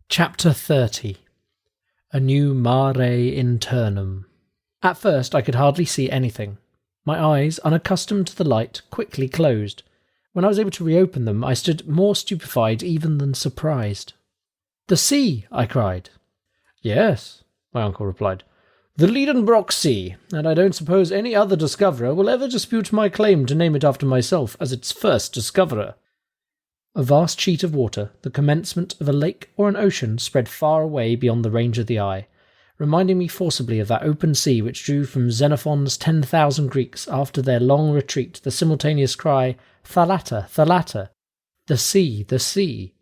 Chapter 30. A new Mare Internum. At first I could hardly see anything. My eyes, unaccustomed to the light, quickly closed. When I was able to reopen them, I stood more stupefied even than surprised. "The sea!" I cried. "Yes," my uncle replied. "The Liedenbrock Sea, and I don't suppose any other discoverer will ever dispute my claim to name it after myself as its first discoverer." A vast sheet of water, the commencement of a lake or an ocean, spread far away beyond the range of the eye, reminding me forcibly of that open sea which drew from Xenophon's 10,000 Greeks after their long retreat the simultaneous cry, "Thalata, Thalata!" The sea, the sea!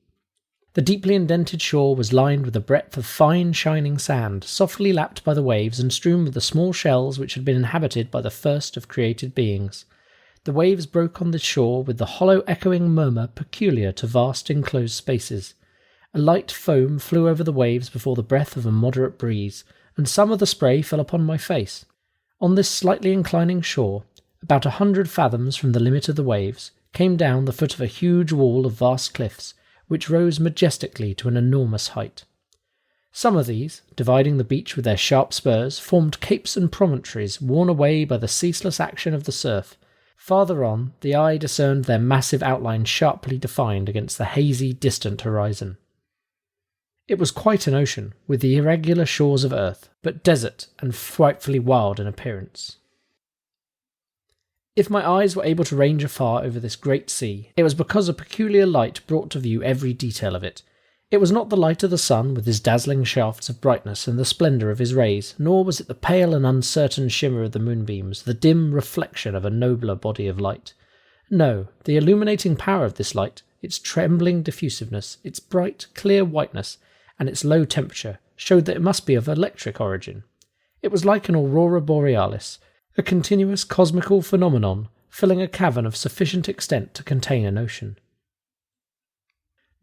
The deeply indented shore was lined with a breadth of fine shining sand, softly lapped by the waves and strewn with the small shells which had been inhabited by the first of created beings. The waves broke on this shore with the hollow echoing murmur peculiar to vast enclosed spaces. A light foam flew over the waves before the breath of a moderate breeze, and some of the spray fell upon my face. On this slightly inclining shore, about 100 fathoms from the limit of the waves, came down the foot of a huge wall of vast cliffs, which rose majestically to an enormous height. Some of these, dividing the beach with their sharp spurs, formed capes and promontories worn away by the ceaseless action of the surf. Farther on, the eye discerned their massive outlines sharply defined against the hazy, distant horizon. It was quite an ocean, with the irregular shores of earth, but desert and frightfully wild in appearance. If my eyes were able to range afar over this great sea, it was because a peculiar light brought to view every detail of it. It was not the light of the sun with his dazzling shafts of brightness and the splendour of his rays, nor was it the pale and uncertain shimmer of the moonbeams, the dim reflection of a nobler body of light. No, the illuminating power of this light, its trembling diffusiveness, its bright, clear whiteness, and its low temperature, showed that it must be of electric origin. It was like an aurora borealis, a continuous cosmical phenomenon, filling a cavern of sufficient extent to contain an ocean.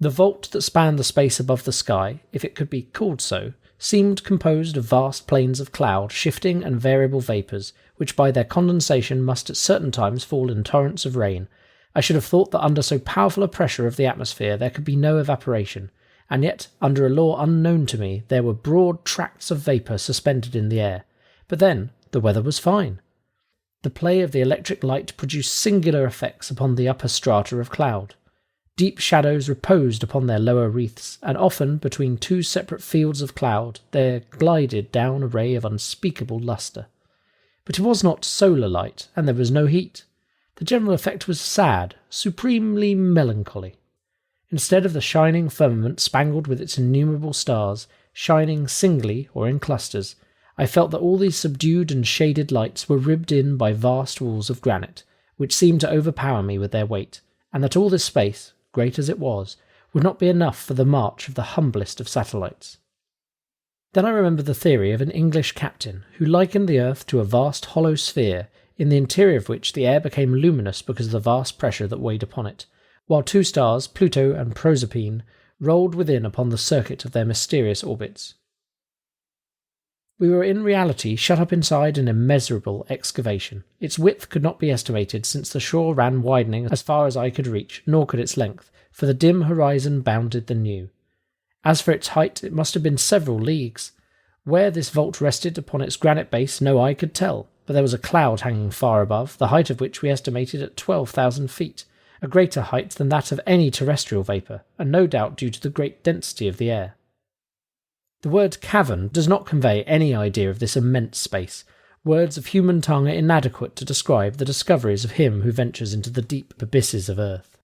The vault that spanned the space above the sky, if it could be called so, seemed composed of vast plains of cloud, shifting and variable vapours, which by their condensation must at certain times fall in torrents of rain. I should have thought that under so powerful a pressure of the atmosphere there could be no evaporation, and yet, under a law unknown to me, there were broad tracts of vapour suspended in the air. But then, the weather was fine. The play of the electric light produced singular effects upon the upper strata of cloud. Deep shadows reposed upon their lower wreaths, and often, between two separate fields of cloud, there glided down a ray of unspeakable lustre. But it was not solar light, and there was no heat. The general effect was sad, supremely melancholy. Instead of the shining firmament spangled with its innumerable stars, shining singly or in clusters, I felt that all these subdued and shaded lights were ribbed in by vast walls of granite, which seemed to overpower me with their weight, and that all this space, great as it was, would not be enough for the march of the humblest of satellites. Then I remembered the theory of an English captain who likened the earth to a vast hollow sphere, in the interior of which the air became luminous because of the vast pressure that weighed upon it, while two stars, Pluto and Proserpine, rolled within upon the circuit of their mysterious orbits. We were in reality shut up inside an immeasurable excavation. Its width could not be estimated, since the shore ran widening as far as I could reach, nor could its length, for the dim horizon bounded the new. As for its height, it must have been several leagues. Where this vault rested upon its granite base no eye could tell, but there was a cloud hanging far above, the height of which we estimated at 12,000 feet, a greater height than that of any terrestrial vapour, and no doubt due to the great density of the air. The word cavern does not convey any idea of this immense space. Words of human tongue are inadequate to describe the discoveries of him who ventures into the deep abysses of earth.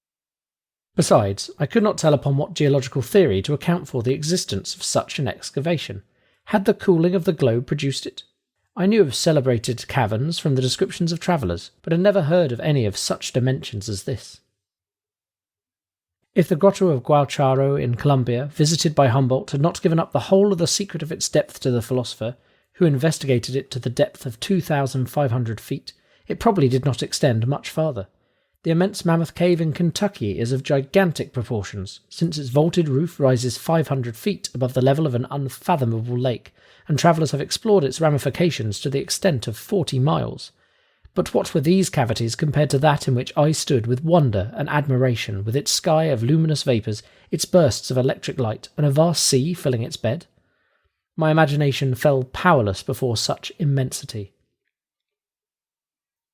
Besides, I could not tell upon what geological theory to account for the existence of such an excavation. Had the cooling of the globe produced it? I knew of celebrated caverns from the descriptions of travellers, but had never heard of any of such dimensions as this. If the grotto of Gualcharo in Colombia, visited by Humboldt, had not given up the whole of the secret of its depth to the philosopher, who investigated it to the depth of 2,500 feet, it probably did not extend much farther. The immense Mammoth Cave in Kentucky is of gigantic proportions, since its vaulted roof rises 500 feet above the level of an unfathomable lake, and travellers have explored its ramifications to the extent of 40 miles. But what were these cavities compared to that in which I stood with wonder and admiration, with its sky of luminous vapours, its bursts of electric light, and a vast sea filling its bed? My imagination fell powerless before such immensity.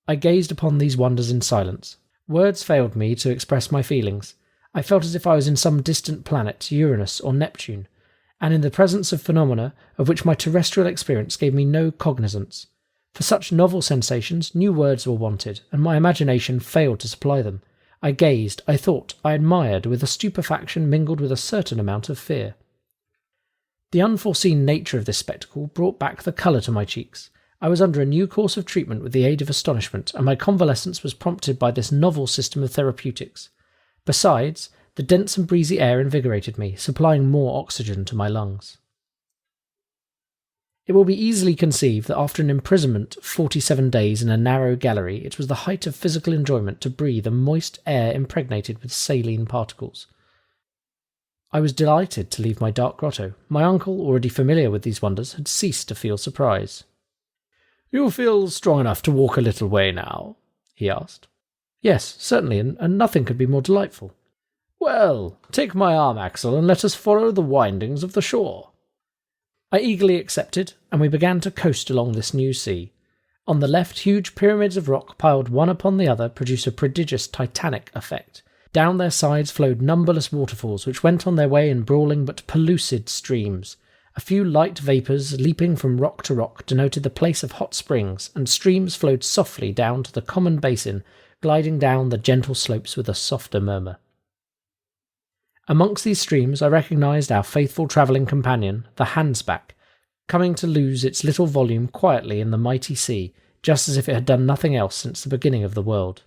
I gazed upon these wonders in silence. Words failed me to express my feelings. I felt as if I was in some distant planet, Uranus or Neptune, and in the presence of phenomena of which my terrestrial experience gave me no cognizance. For such novel sensations, new words were wanted, and my imagination failed to supply them. I gazed, I thought, I admired, with a stupefaction mingled with a certain amount of fear. The unforeseen nature of this spectacle brought back the colour to my cheeks. I was under a new course of treatment with the aid of astonishment, and my convalescence was prompted by this novel system of therapeutics. Besides, the dense and breezy air invigorated me, supplying more oxygen to my lungs. It will be easily conceived that after an imprisonment of 47 days in a narrow gallery, it was the height of physical enjoyment to breathe a moist air impregnated with saline particles. I was delighted to leave my dark grotto. My uncle, already familiar with these wonders, had ceased to feel surprise. "You feel strong enough to walk a little way now?" he asked. "Yes, certainly, and nothing could be more delightful." "Well, take my arm, Axel, and let us follow the windings of the shore." I eagerly accepted, and we began to coast along this new sea. On the left, huge pyramids of rock piled one upon the other produced a prodigious titanic effect. Down their sides flowed numberless waterfalls, which went on their way in brawling but pellucid streams. A few light vapours, leaping from rock to rock, denoted the place of hot springs, and streams flowed softly down to the common basin, gliding down the gentle slopes with a softer murmur. Amongst these streams I recognised our faithful travelling companion, the Hansbach, coming to lose its little volume quietly in the mighty sea, just as if it had done nothing else since the beginning of the world.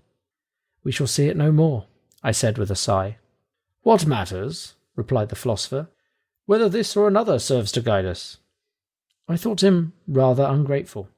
"We shall see it no more," I said with a sigh. "What matters," replied the philosopher, "whether this or another serves to guide us?" I thought him rather ungrateful.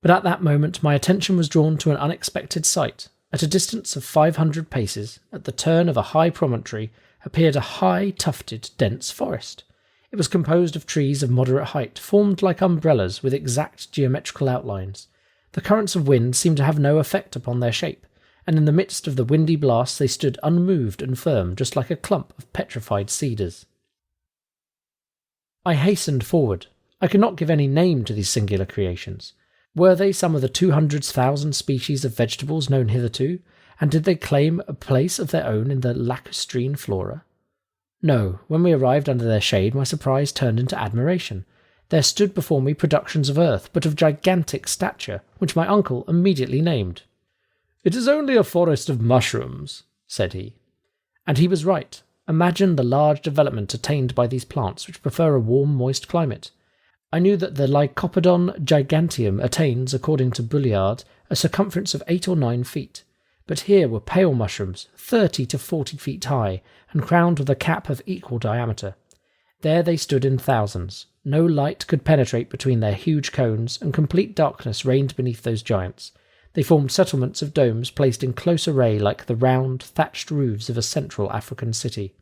But at that moment my attention was drawn to an unexpected sight. At a distance of 500 paces, at the turn of a high promontory, appeared a high, tufted, dense forest. It was composed of trees of moderate height, formed like umbrellas with exact geometrical outlines. The currents of wind seemed to have no effect upon their shape, and in the midst of the windy blast they stood unmoved and firm, just like a clump of petrified cedars. I hastened forward. I could not give any name to these singular creations. Were they some of the 200,000 species of vegetables known hitherto, and did they claim a place of their own in the lacustrine flora? No, when we arrived under their shade my surprise turned into admiration. There stood before me productions of earth, but of gigantic stature, which my uncle immediately named. "It is only a forest of mushrooms," said he. And he was right. Imagine the large development attained by these plants, which prefer a warm, moist climate. I knew that the Lycopodon giganteum attains, according to Bulliard, a circumference of 8 or 9 feet, but here were pale mushrooms, 30 to 40 feet high, and crowned with a cap of equal diameter. There they stood in thousands. No light could penetrate between their huge cones, and complete darkness reigned beneath those giants. They formed settlements of domes placed in close array like the round, thatched roofs of a central African city.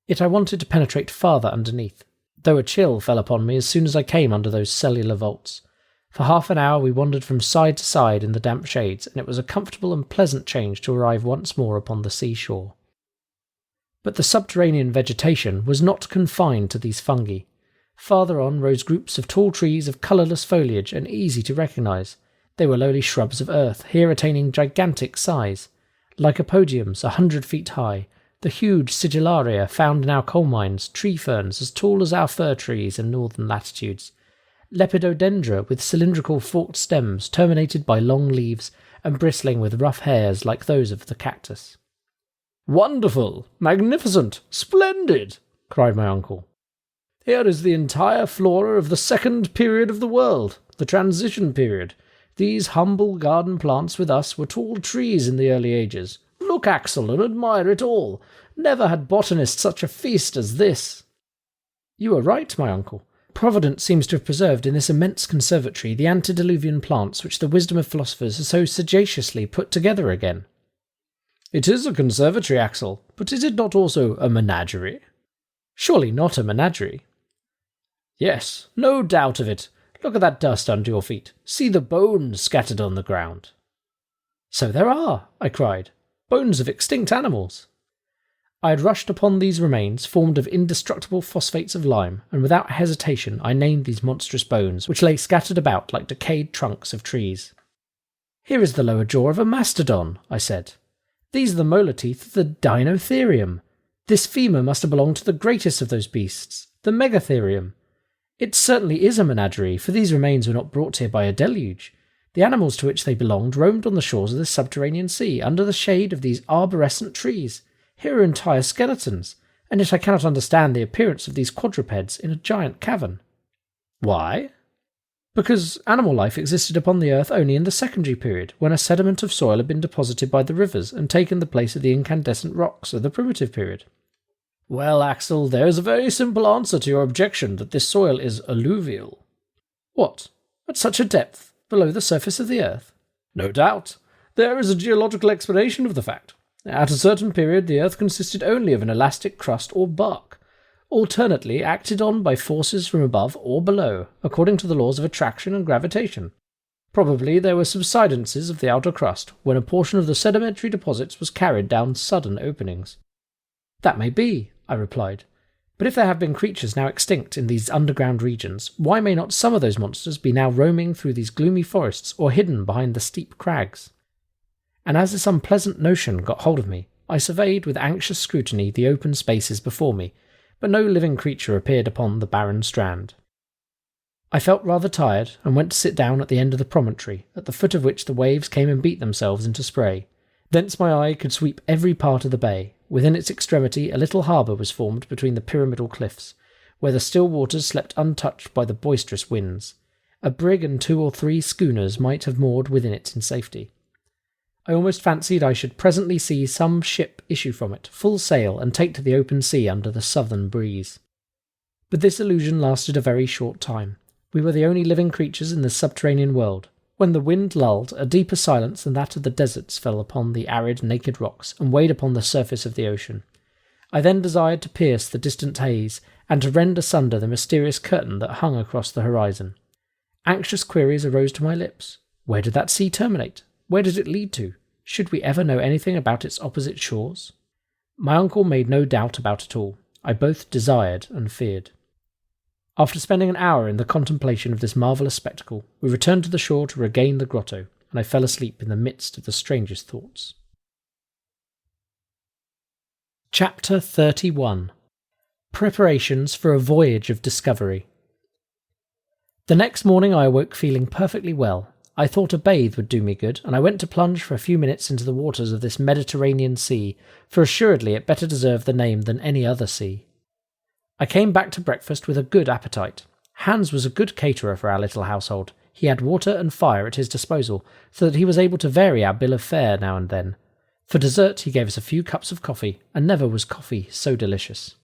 Yet I wanted to penetrate farther underneath, though a chill fell upon me as soon as I came under those cellular vaults. For half an hour we wandered from side to side in the damp shades, and it was a comfortable and pleasant change to arrive once more upon the seashore. But the subterranean vegetation was not confined to these fungi. Farther on rose groups of tall trees of colourless foliage and easy to recognise. They were lowly shrubs of earth, here attaining gigantic size. Lycopodiums 100 feet high, the huge sigillaria found in our coal mines, tree ferns as tall as our fir trees in northern latitudes, lepidodendra with cylindrical forked stems terminated by long leaves and bristling with rough hairs like those of the cactus. "Wonderful! Magnificent! Splendid!" cried my uncle. "Here is the entire flora of the second period of the world, the transition period. These humble garden plants with us were tall trees in the early ages. Look, Axel, and admire it all. Never had botanist such a feast as this." "You are right, my uncle. Providence seems to have preserved in this immense conservatory the antediluvian plants which the wisdom of philosophers has so sagaciously put together again." "It is a conservatory, Axel, but is it not also a menagerie?" "Surely not a menagerie." "Yes, no doubt of it. Look at that dust under your feet. See the bones scattered on the ground." "So there are," I cried. "Bones of extinct animals." I had rushed upon these remains, formed of indestructible phosphates of lime, and without hesitation I named these monstrous bones, which lay scattered about like decayed trunks of trees. "Here is the lower jaw of a mastodon," I said. "These are the molar teeth of the Dinotherium. This femur must have belonged to the greatest of those beasts, the Megatherium. It certainly is a menagerie, for these remains were not brought here by a deluge. The animals to which they belonged roamed on the shores of this subterranean sea, under the shade of these arborescent trees. Here are entire skeletons, and yet I cannot understand the appearance of these quadrupeds in a giant cavern." "Why?" "Because animal life existed upon the earth only in the secondary period, when a sediment of soil had been deposited by the rivers and taken the place of the incandescent rocks of the primitive period." "Well, Axel, there is a very simple answer to your objection that this soil is alluvial." "What? At such a depth, below the surface of the earth?" "No doubt. There is a geological explanation of the fact. At a certain period the earth consisted only of an elastic crust or bark, alternately acted on by forces from above or below, according to the laws of attraction and gravitation. Probably there were subsidences of the outer crust, when a portion of the sedimentary deposits was carried down sudden openings." "That may be," I replied. "But if there have been creatures now extinct in these underground regions, why may not some of those monsters be now roaming through these gloomy forests or hidden behind the steep crags?" And as this unpleasant notion got hold of me, I surveyed with anxious scrutiny the open spaces before me, but no living creature appeared upon the barren strand. I felt rather tired, and went to sit down at the end of the promontory, at the foot of which the waves came and beat themselves into spray. Thence my eye could sweep every part of the bay. Within its extremity a little harbour was formed between the pyramidal cliffs, where the still waters slept untouched by the boisterous winds. A brig and 2 or 3 schooners might have moored within it in safety. I almost fancied I should presently see some ship issue from it, full sail, and take to the open sea under the southern breeze. But this illusion lasted a very short time. We were the only living creatures in this subterranean world. When the wind lulled, a deeper silence than that of the deserts fell upon the arid, naked rocks, and weighed upon the surface of the ocean. I then desired to pierce the distant haze, and to rend asunder the mysterious curtain that hung across the horizon. Anxious queries arose to my lips. Where did that sea terminate? Where did it lead to? Should we ever know anything about its opposite shores? My uncle made no doubt about it all. I both desired and feared. After spending an hour in the contemplation of this marvellous spectacle, we returned to the shore to regain the grotto, and I fell asleep in the midst of the strangest thoughts. Chapter 31. Preparations for a Voyage of Discovery. The next morning I awoke feeling perfectly well. I thought a bathe would do me good, and I went to plunge for a few minutes into the waters of this Mediterranean sea, for assuredly it better deserved the name than any other sea. I came back to breakfast with a good appetite. Hans was a good caterer for our little household. He had water and fire at his disposal, so that he was able to vary our bill of fare now and then. For dessert he gave us a few cups of coffee, and never was coffee so delicious.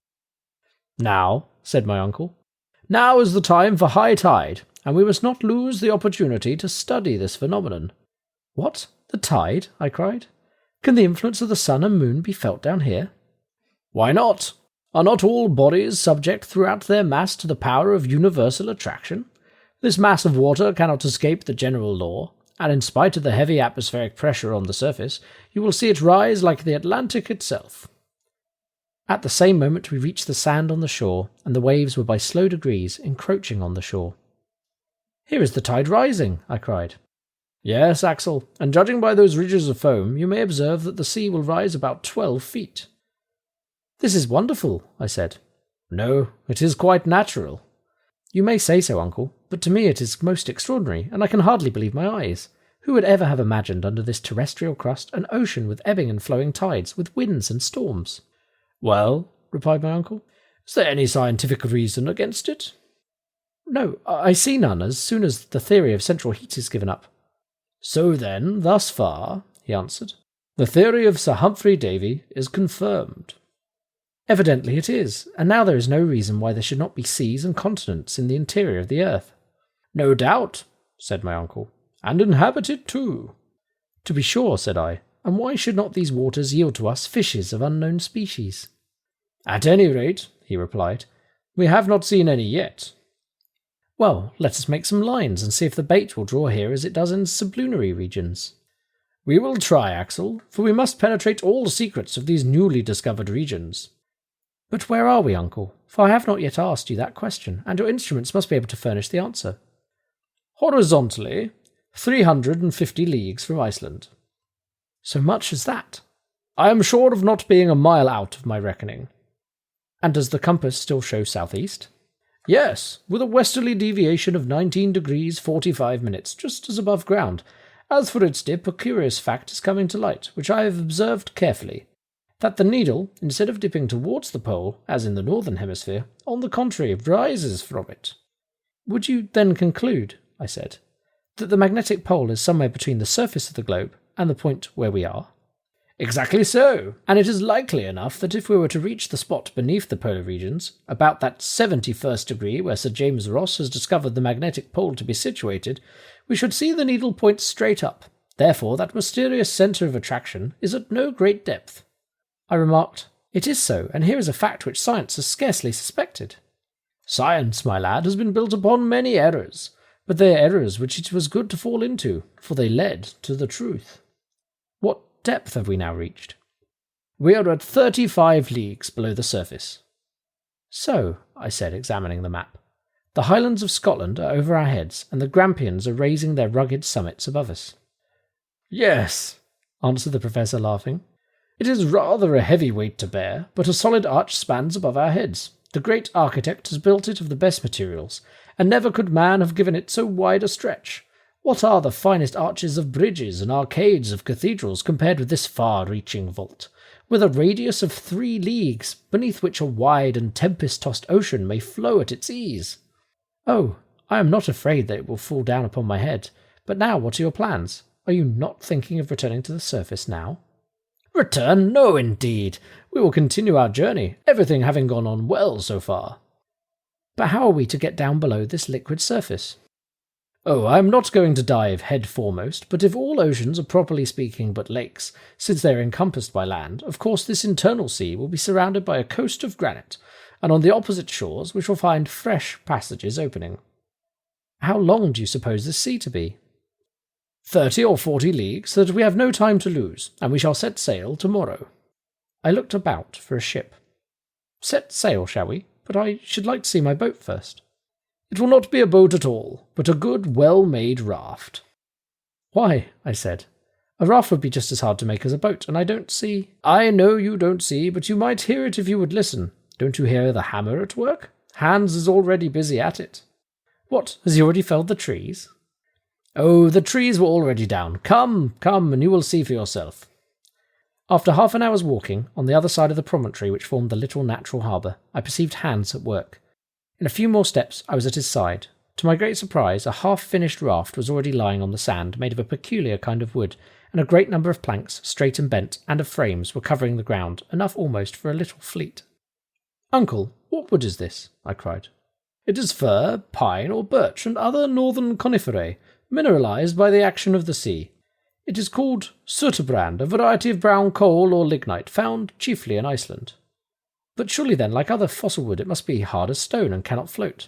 "Now," said my uncle, "now is the time for high tide, and we must not lose the opportunity to study this phenomenon." "What? The tide?" I cried. "Can the influence of the sun and moon be felt down here?" "Why not? Are not all bodies subject throughout their mass to the power of universal attraction? This mass of water cannot escape the general law, and in spite of the heavy atmospheric pressure on the surface, you will see it rise like the Atlantic itself." At the same moment we reached the sand on the shore, and the waves were by slow degrees encroaching on the shore. "Here is the tide rising," I cried. "Yes, Axel, and judging by those ridges of foam, you may observe that the sea will rise about 12 feet. "This is wonderful," I said. "No, it is quite natural." "You may say so, uncle, but to me it is most extraordinary, and I can hardly believe my eyes. Who would ever have imagined under this terrestrial crust an ocean with ebbing and flowing tides, with winds and storms?" "Well," replied my uncle, "is there any scientific reason against it?" "No, I see none as soon as the theory of central heat is given up." "So then, thus far," he answered, "the theory of Sir Humphrey Davy is confirmed." "Evidently it is, and now there is no reason why there should not be seas and continents in the interior of the earth." "No doubt," said my uncle, "and inhabited too." "To be sure," said I, "and why should not these waters yield to us fishes of unknown species?" "At any rate," he replied, "we have not seen any yet." Well, let us make some lines and see if the bait will draw here as it does in sublunary regions. We will try, Axel, for we must penetrate all the secrets of these newly discovered regions. But where are we, uncle? For I have not yet asked you that question, and your instruments must be able to furnish the answer. Horizontally, 350 leagues from Iceland. So much as that? I am sure of not being a mile out of my reckoning. And does the compass still show southeast? Yes, with a westerly deviation of 19 degrees 45 minutes, just as above ground. As for its dip, a curious fact is coming to light, which I have observed carefully. That the needle, instead of dipping towards the pole, as in the northern hemisphere, on the contrary, rises from it. Would you then conclude, I said, that the magnetic pole is somewhere between the surface of the globe and the point where we are? Exactly so, and it is likely enough that if we were to reach the spot beneath the polar regions, about that 71st degree where Sir James Ross has discovered the magnetic pole to be situated, we should see the needle point straight up. Therefore, that mysterious centre of attraction is at no great depth. I remarked, It is so, and here is a fact which science has scarcely suspected. Science, my lad, has been built upon many errors, but they are errors which it was good to fall into, for they led to the truth. What depth have we now reached? We are at 35 leagues below the surface. So, I said, examining the map, the highlands of Scotland are over our heads, and the Grampians are raising their rugged summits above us. Yes, answered the professor, laughing. It is rather a heavy weight to bear, but a solid arch spans above our heads. The great architect has built it of the best materials, and never could man have given it so wide a stretch. What are the finest arches of bridges and arcades of cathedrals compared with this far-reaching vault, with a radius of 3 leagues, beneath which a wide and tempest-tossed ocean may flow at its ease? Oh, I am not afraid that it will fall down upon my head. But now what are your plans? Are you not thinking of returning to the surface now? Return? No, indeed. We will continue our journey, everything having gone on well so far. But how are we to get down below this liquid surface? Oh, I am not going to dive head foremost, but if all oceans are properly speaking but lakes, since they are encompassed by land, of course this internal sea will be surrounded by a coast of granite, and on the opposite shores we shall find fresh passages opening. How long do you suppose this sea to be? 30 or 40 leagues, so that we have no time to lose, and we shall set sail tomorrow. I looked about for a ship. Set sail, shall we? But I should like to see my boat first. It will not be a boat at all, but a good, well-made raft. Why, I said, a raft would be just as hard to make as a boat, and I don't see— I know you don't see, but you might hear it if you would listen. Don't you hear the hammer at work? Hans is already busy at it. What, has he already felled the trees? Oh, the trees were already down. Come, and you will see for yourself. After half an hour's walking, on the other side of the promontory which formed the little natural harbour, I perceived Hans at work. In a few more steps I was at his side. To my great surprise, a half-finished raft was already lying on the sand, made of a peculiar kind of wood, and a great number of planks, straight and bent, and of frames, were covering the ground, enough almost for a little fleet. Uncle, what wood is this? I cried. It is fir, pine, or birch, and other northern coniferae, mineralized by the action of the sea. It is called Surturbrand, a variety of brown coal or lignite, found chiefly in Iceland. But surely then, like other fossil wood, it must be hard as stone and cannot float.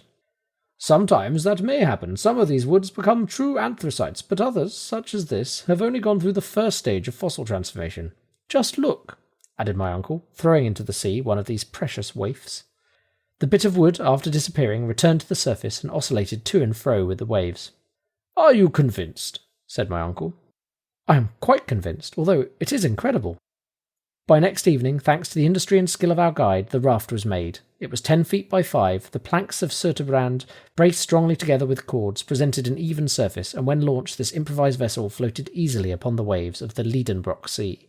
Sometimes that may happen. Some of these woods become true anthracites, but others, such as this, have only gone through the first stage of fossil transformation. Just look, added my uncle, throwing into the sea one of these precious waifs. The bit of wood, after disappearing, returned to the surface and oscillated to and fro with the waves. Are you convinced? Said my uncle. I am quite convinced, although it is incredible. By next evening, thanks to the industry and skill of our guide, the raft was made. It was 10 feet by 5, the planks of Surturbrand, braced strongly together with cords, presented an even surface, and when launched this improvised vessel floated easily upon the waves of the Liedenbrock Sea.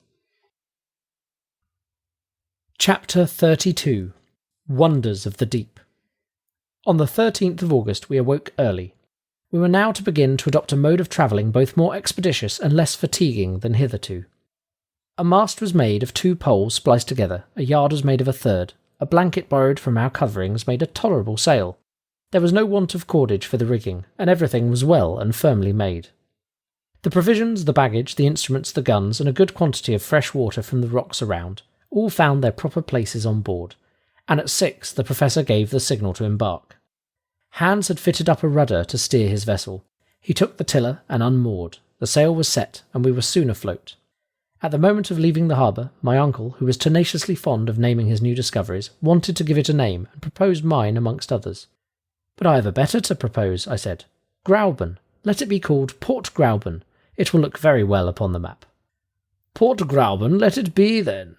Chapter 32. Wonders of the Deep. On the 13th of August we awoke early. We were now to begin to adopt a mode of travelling both more expeditious and less fatiguing than hitherto. A mast was made of 2 poles spliced together, a yard was made of a third, a blanket borrowed from our coverings made a tolerable sail. There was no want of cordage for the rigging, and everything was well and firmly made. The provisions, the baggage, the instruments, the guns, and a good quantity of fresh water from the rocks around, all found their proper places on board, and at 6 the professor gave the signal to embark. Hans had fitted up a rudder to steer his vessel. He took the tiller and unmoored. The sail was set, and we were soon afloat. At the moment of leaving the harbour, my uncle, who was tenaciously fond of naming his new discoveries, wanted to give it a name, and proposed mine amongst others. "But I have a better to propose," I said. "Grauben. Let it be called Port Grauben. It will look very well upon the map." "Port Grauben let it be, then."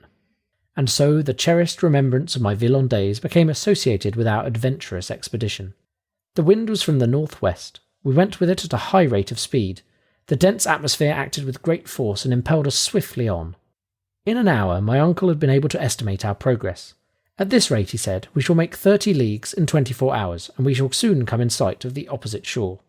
And so the cherished remembrance of my Villon days became associated with our adventurous expedition. The wind was from the northwest. We went with it at a high rate of speed. The dense atmosphere acted with great force and impelled us swiftly on. In an hour my uncle had been able to estimate our progress. "At this rate," he said, "we shall make 30 leagues in 24 hours, and we shall soon come in sight of the opposite shore."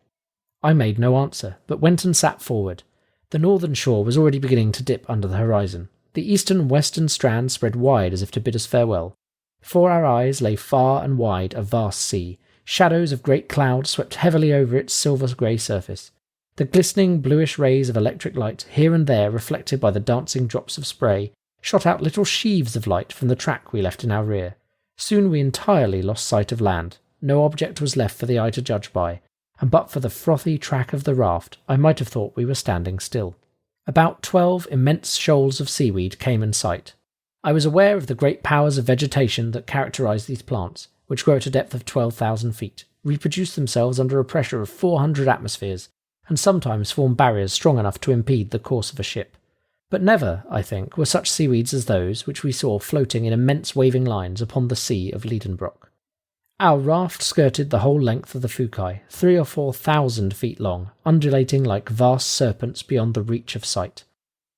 I made no answer, but went and sat forward. The northern shore was already beginning to dip under the horizon. The eastern and western strands spread wide as if to bid us farewell. Before our eyes lay far and wide a vast sea. Shadows of great clouds swept heavily over its silver-grey surface. The glistening bluish rays of electric light, here and there reflected by the dancing drops of spray, shot out little sheaves of light from the track we left in our rear. Soon we entirely lost sight of land. No object was left for the eye to judge by, and but for the frothy track of the raft, I might have thought we were standing still. About 12 immense shoals of seaweed came in sight. I was aware of the great powers of vegetation that characterize these plants, which grow at a depth of 12,000 feet, reproduce themselves under a pressure of 400 atmospheres, and sometimes form barriers strong enough to impede the course of a ship. But never, I think, were such seaweeds as those which we saw floating in immense waving lines upon the sea of Liedenbrock. Our raft skirted the whole length of the Fukai, 3,000 or 4,000 feet long, undulating like vast serpents beyond the reach of sight.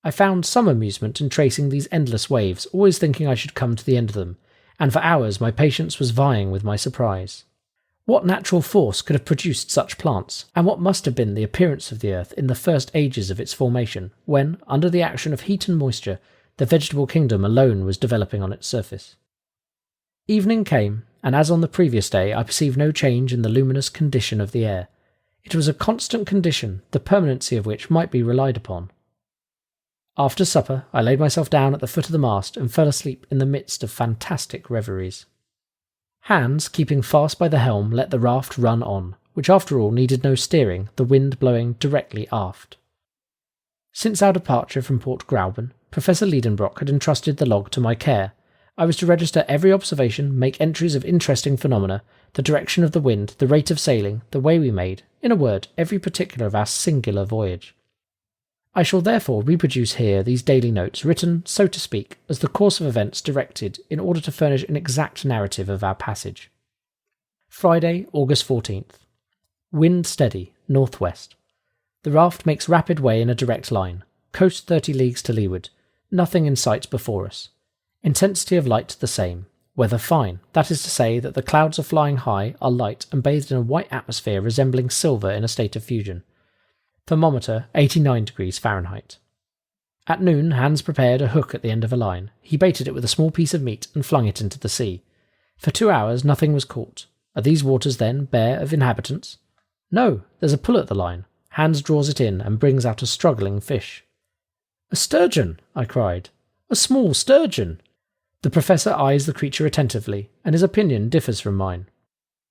I found some amusement in tracing these endless waves, always thinking I should come to the end of them, and for hours my patience was vying with my surprise. What natural force could have produced such plants, and what must have been the appearance of the earth in the first ages of its formation, when, under the action of heat and moisture, the vegetable kingdom alone was developing on its surface? Evening came, and as on the previous day, I perceived no change in the luminous condition of the air. It was a constant condition, the permanency of which might be relied upon. After supper, I laid myself down at the foot of the mast and fell asleep in the midst of fantastic reveries. Hans, keeping fast by the helm, let the raft run on, which after all needed no steering, the wind blowing directly aft. Since our departure from Port Grauben, Professor Liedenbrock had entrusted the log to my care. I was to register every observation, make entries of interesting phenomena, the direction of the wind, the rate of sailing, the way we made, in a word, every particular of our singular voyage. I shall therefore reproduce here these daily notes, written, so to speak, as the course of events directed in order to furnish an exact narrative of our passage. Friday, August 14th. Wind steady, northwest. The raft makes rapid way in a direct line. Coast 30 leagues to leeward. Nothing in sight before us. Intensity of light the same. Weather fine, that is to say that the clouds are flying high, are light, and bathed in a white atmosphere resembling silver in a state of fusion. Thermometer 89 degrees Fahrenheit. At noon, Hans prepared a hook at the end of a line. He baited it with a small piece of meat and flung it into the sea. For 2 hours nothing was caught. Are these waters, then, bare of inhabitants? No, there's a pull at the line. Hans draws it in and brings out a struggling fish. "A sturgeon!" I cried. "A small sturgeon!" The professor eyes the creature attentively, and his opinion differs from mine.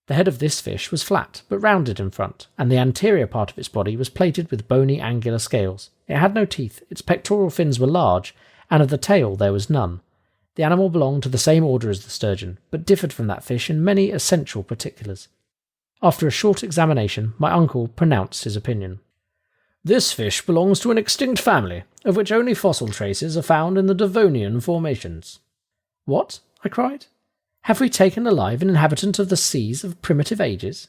The head of this fish was flat, but rounded in front, and the anterior part of its body was plated with bony angular scales. It had no teeth, its pectoral fins were large, and of the tail there was none. The animal belonged to the same order as the sturgeon, but differed from that fish in many essential particulars. After a short examination, my uncle pronounced his opinion. "This fish belongs to an extinct family, of which only fossil traces are found in the Devonian formations." "What?" I cried. "Have we taken alive an inhabitant of the seas of primitive ages?"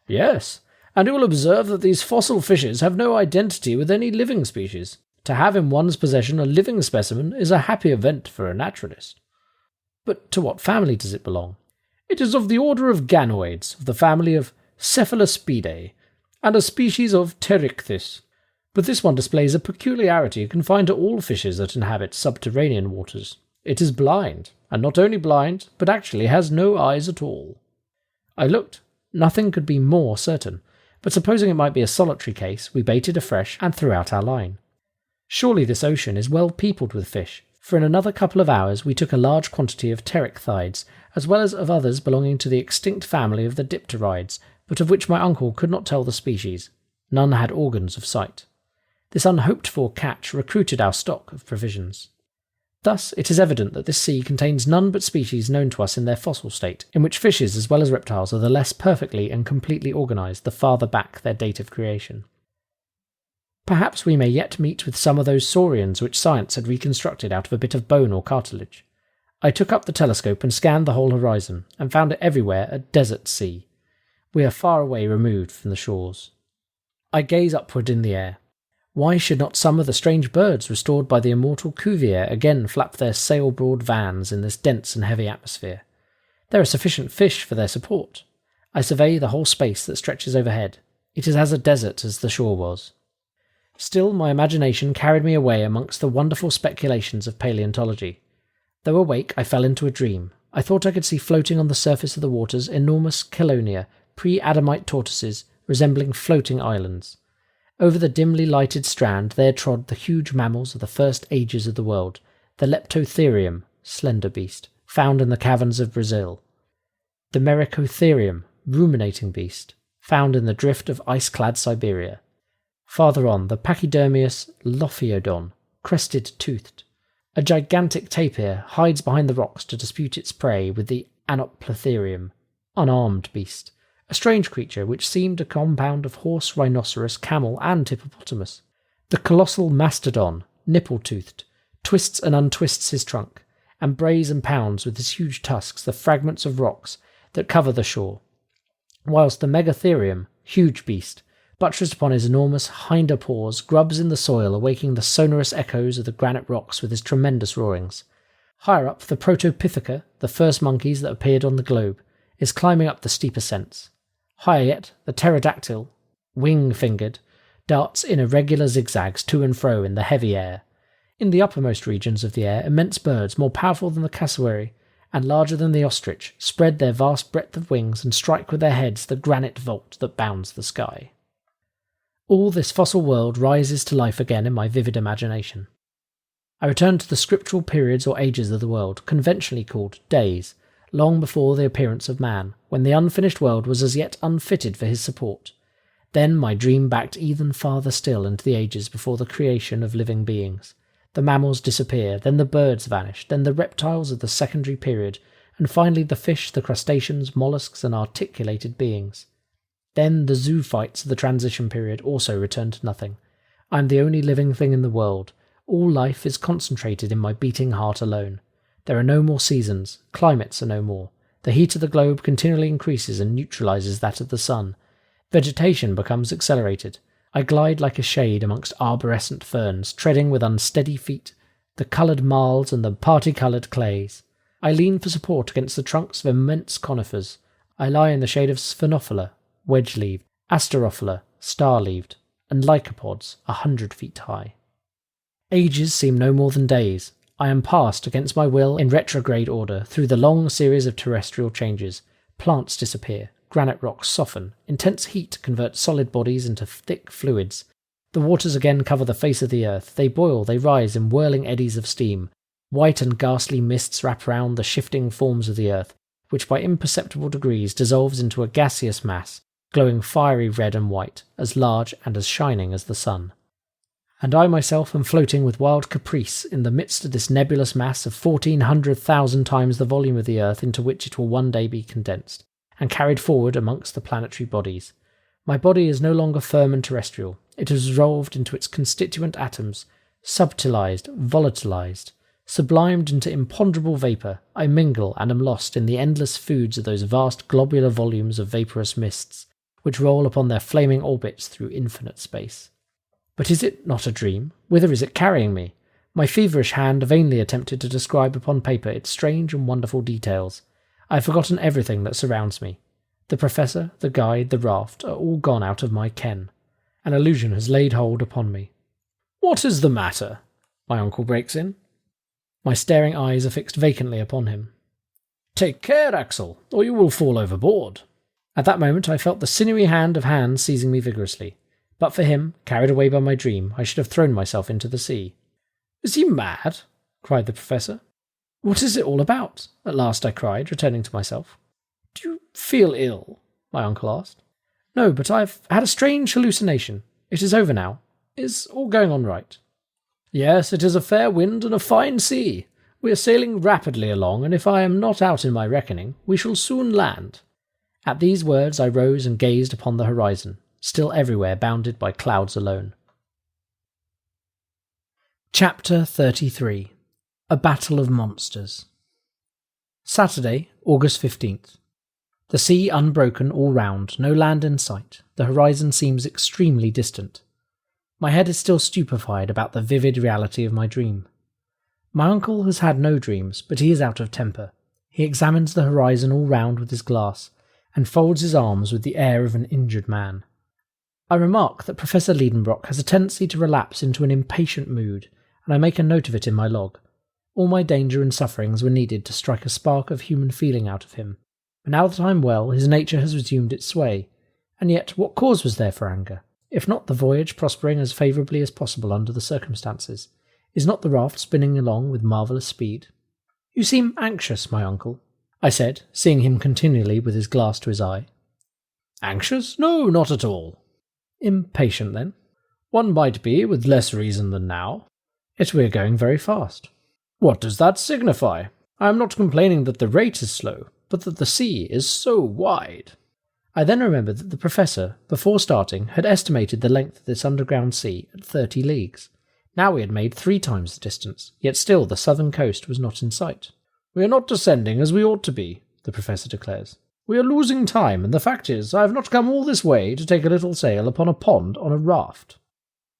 "Yes, and you will observe that these fossil fishes have no identity with any living species. To have in one's possession a living specimen is a happy event for a naturalist." "But to what family does it belong?" "It is of the order of ganoids, of the family of Cephalospidae, and a species of Pterichthys. But this one displays a peculiarity confined to all fishes that inhabit subterranean waters. It is blind, and not only blind, but actually has no eyes at all." I looked. Nothing could be more certain, but supposing it might be a solitary case, we baited afresh and threw out our line. Surely this ocean is well peopled with fish, for in another couple of hours we took a large quantity of pterichthides, as well as of others belonging to the extinct family of the dipterides, but of which my uncle could not tell the species. None had organs of sight. This unhoped-for catch recruited our stock of provisions. Thus, it is evident that this sea contains none but species known to us in their fossil state, in which fishes as well as reptiles are the less perfectly and completely organised the farther back their date of creation. Perhaps we may yet meet with some of those saurians which science had reconstructed out of a bit of bone or cartilage. I took up the telescope and scanned the whole horizon, and found it everywhere a desert sea. We are far away removed from the shores. I gaze upward in the air. Why should not some of the strange birds restored by the immortal Cuvier again flap their sail-broad vans in this dense and heavy atmosphere? There are sufficient fish for their support. I survey the whole space that stretches overhead. It is as a desert as the shore was. Still, my imagination carried me away amongst the wonderful speculations of paleontology. Though awake, I fell into a dream. I thought I could see floating on the surface of the waters enormous chelonia, pre-Adamite tortoises resembling floating islands. Over the dimly lighted strand there trod the huge mammals of the first ages of the world, the Leptotherium, slender beast, found in the caverns of Brazil, the Mericotherium, ruminating beast, found in the drift of ice-clad Siberia. Farther on, the Pachydermeus Lophiodon, crested-toothed. A gigantic tapir hides behind the rocks to dispute its prey with the Anoplotherium, unarmed beast, a strange creature which seemed a compound of horse, rhinoceros, camel, and hippopotamus. The colossal mastodon, nipple-toothed, twists and untwists his trunk, and brays and pounds with his huge tusks the fragments of rocks that cover the shore, whilst the Megatherium, huge beast, buttressed upon his enormous hinder paws, grubs in the soil, awaking the sonorous echoes of the granite rocks with his tremendous roarings. Higher up, the Protopithica, the first monkeys that appeared on the globe, is climbing up the steep ascents. Higher yet, the pterodactyl, wing-fingered, darts in irregular zigzags to and fro in the heavy air. In the uppermost regions of the air, immense birds, more powerful than the cassowary, and larger than the ostrich, spread their vast breadth of wings and strike with their heads the granite vault that bounds the sky. All this fossil world rises to life again in my vivid imagination. I return to the scriptural periods or ages of the world, conventionally called days, long before the appearance of man, when the unfinished world was as yet unfitted for his support. Then my dream backed even farther still into the ages before the creation of living beings. The mammals disappear, then the birds vanish, then the reptiles of the secondary period, and finally the fish, the crustaceans, mollusks, and articulated beings. Then the zoophytes of the transition period also return to nothing. I am the only living thing in the world. All life is concentrated in my beating heart alone. There are no more seasons, climates are no more. The heat of the globe continually increases and neutralizes that of the sun. Vegetation becomes accelerated. I glide like a shade amongst arborescent ferns, treading with unsteady feet the coloured marls and the parti-coloured clays. I lean for support against the trunks of immense conifers. I lie in the shade of sphenophylla, wedge-leaved, asterophila, star-leaved, and lycopods 100 feet high. Ages seem no more than days. I am passed against my will in retrograde order through the long series of terrestrial changes. Plants disappear, granite rocks soften, intense heat converts solid bodies into thick fluids. The waters again cover the face of the earth. They boil, they rise in whirling eddies of steam. White and ghastly mists wrap round the shifting forms of the earth, which by imperceptible degrees dissolves into a gaseous mass, glowing fiery red and white, as large and as shining as the sun. And I myself am floating with wild caprice in the midst of this nebulous mass of 1,400,000 times the volume of the earth into which it will one day be condensed, and carried forward amongst the planetary bodies. My body is no longer firm and terrestrial. It is resolved into its constituent atoms, subtilized, volatilized. Sublimed into imponderable vapour, I mingle and am lost in the endless foods of those vast globular volumes of vaporous mists, which roll upon their flaming orbits through infinite space. But is it not a dream? Whither is it carrying me? My feverish hand vainly attempted to describe upon paper its strange and wonderful details. I have forgotten everything that surrounds me. The professor, the guide, the raft, are all gone out of my ken. An illusion has laid hold upon me. "What is the matter?" my uncle breaks in. My staring eyes are fixed vacantly upon him. "Take care, Axel, or you will fall overboard." At that moment I felt the sinewy hand of Hans seizing me vigorously. But for him, carried away by my dream, I should have thrown myself into the sea. "Is he mad?" cried the professor. "What is it all about?" at last I cried, returning to myself. "Do you feel ill?" my uncle asked. No, but I've had a strange hallucination. It is over now. Is all going on right? Yes, it is a fair wind and a fine sea. We are sailing rapidly along, and if I am not out in my reckoning, we shall soon land. At these words I rose and gazed upon the horizon, still everywhere bounded by clouds alone. Chapter 33. A Battle of Monsters. Saturday, August 15th. The sea unbroken all round, no land in sight. The horizon seems extremely distant. My head is still stupefied about the vivid reality of my dream. My uncle has had no dreams, but he is out of temper. He examines the horizon all round with his glass, and folds his arms with the air of an injured man. I remark that Professor Liedenbrock has a tendency to relapse into an impatient mood, and I make a note of it in my log. All my danger and sufferings were needed to strike a spark of human feeling out of him, but now that I am well, his nature has resumed its sway. And yet, what cause was there for anger? If not the voyage prospering as favourably as possible under the circumstances, is not the raft spinning along with marvellous speed? You seem anxious, my uncle, I said, seeing him continually with his glass to his eye. Anxious? No, not at all. Impatient, then? One might be, with less reason than now. Yet we are going very fast. What does that signify? I am not complaining that the rate is slow, but that the sea is so wide. I then remembered that the Professor, before starting, had estimated the length of this underground sea at 30 leagues. Now we had made 3 times the distance, yet still the southern coast was not in sight. We are not descending as we ought to be, the Professor declares. We are losing time, and the fact is, I have not come all this way to take a little sail upon a pond on a raft.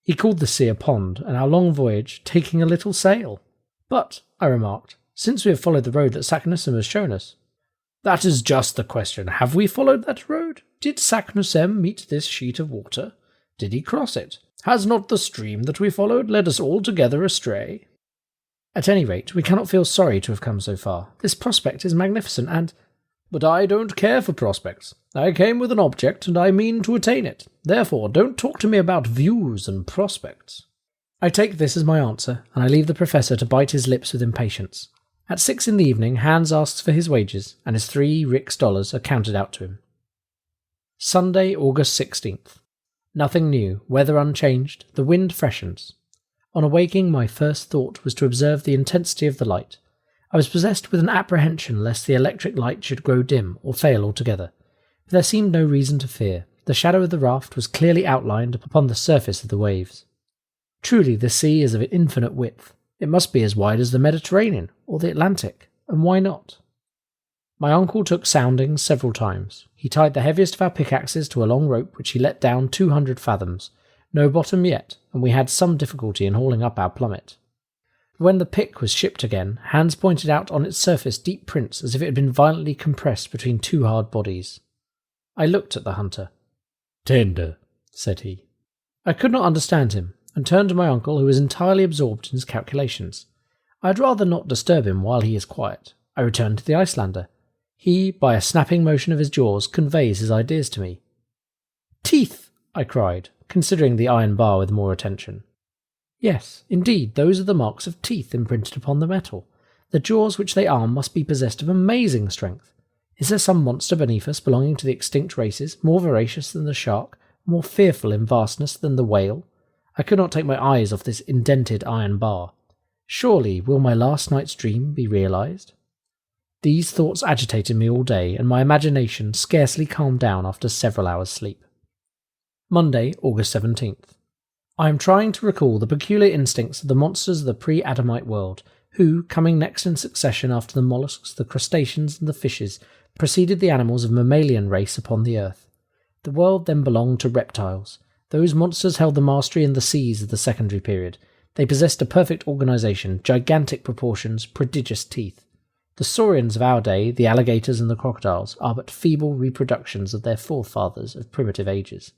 He called the sea a pond, and our long voyage taking a little sail. But, I remarked, since we have followed the road that Saknussemm has shown us. That is just the question. Have we followed that road? Did Saknussemm meet this sheet of water? Did he cross it? Has not the stream that we followed led us altogether astray? At any rate, we cannot feel sorry to have come so far. This prospect is magnificent, and... But I don't care for prospects. I came with an object, and I mean to attain it. Therefore, don't talk to me about views and prospects. I take this as my answer, and I leave the Professor to bite his lips with impatience. At 6 in the evening, Hans asks for his wages, and his 3 rix dollars are counted out to him. Sunday, August 16th. Nothing new, weather unchanged, the wind freshens. On awaking, my first thought was to observe the intensity of the light. I was possessed with an apprehension lest the electric light should grow dim or fail altogether, but there seemed no reason to fear. The shadow of the raft was clearly outlined upon the surface of the waves. Truly, the sea is of infinite width. It must be as wide as the Mediterranean or the Atlantic, and why not? My uncle took soundings several times. He tied the heaviest of our pickaxes to a long rope which he let down 200 fathoms. No bottom yet, and we had some difficulty in hauling up our plummet. When the pick was shipped again, Hans pointed out on its surface deep prints as if it had been violently compressed between 2 hard bodies. I looked at the hunter. "Tender," said he. I could not understand him, and turned to my uncle, who was entirely absorbed in his calculations. I had rather not disturb him while he is quiet. I returned to the Icelander. He, by a snapping motion of his jaws, conveys his ideas to me. "Teeth!" I cried, considering the iron bar with more attention. Yes, indeed, those are the marks of teeth imprinted upon the metal. The jaws which they arm must be possessed of amazing strength. Is there some monster beneath us belonging to the extinct races, more voracious than the shark, more fearful in vastness than the whale? I could not take my eyes off this indented iron bar. Surely will my last night's dream be realized? These thoughts agitated me all day, and my imagination scarcely calmed down after several hours' sleep. Monday, August 17th. I am trying to recall the peculiar instincts of the monsters of the pre-Adamite world, who, coming next in succession after the mollusks, the crustaceans, and the fishes, preceded the animals of mammalian race upon the earth. The world then belonged to reptiles. Those monsters held the mastery in the seas of the secondary period. They possessed a perfect organisation, gigantic proportions, prodigious teeth. The saurians of our day, the alligators and the crocodiles, are but feeble reproductions of their forefathers of primitive ages.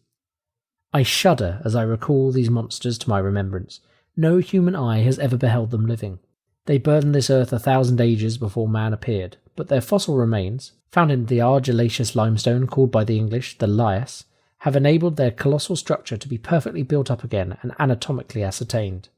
I shudder as I recall these monsters to my remembrance. No human eye has ever beheld them living. They burdened this earth 1,000 ages before man appeared, but their fossil remains, found in the argillaceous limestone called by the English the lias, have enabled their colossal structure to be perfectly built up again and anatomically ascertained.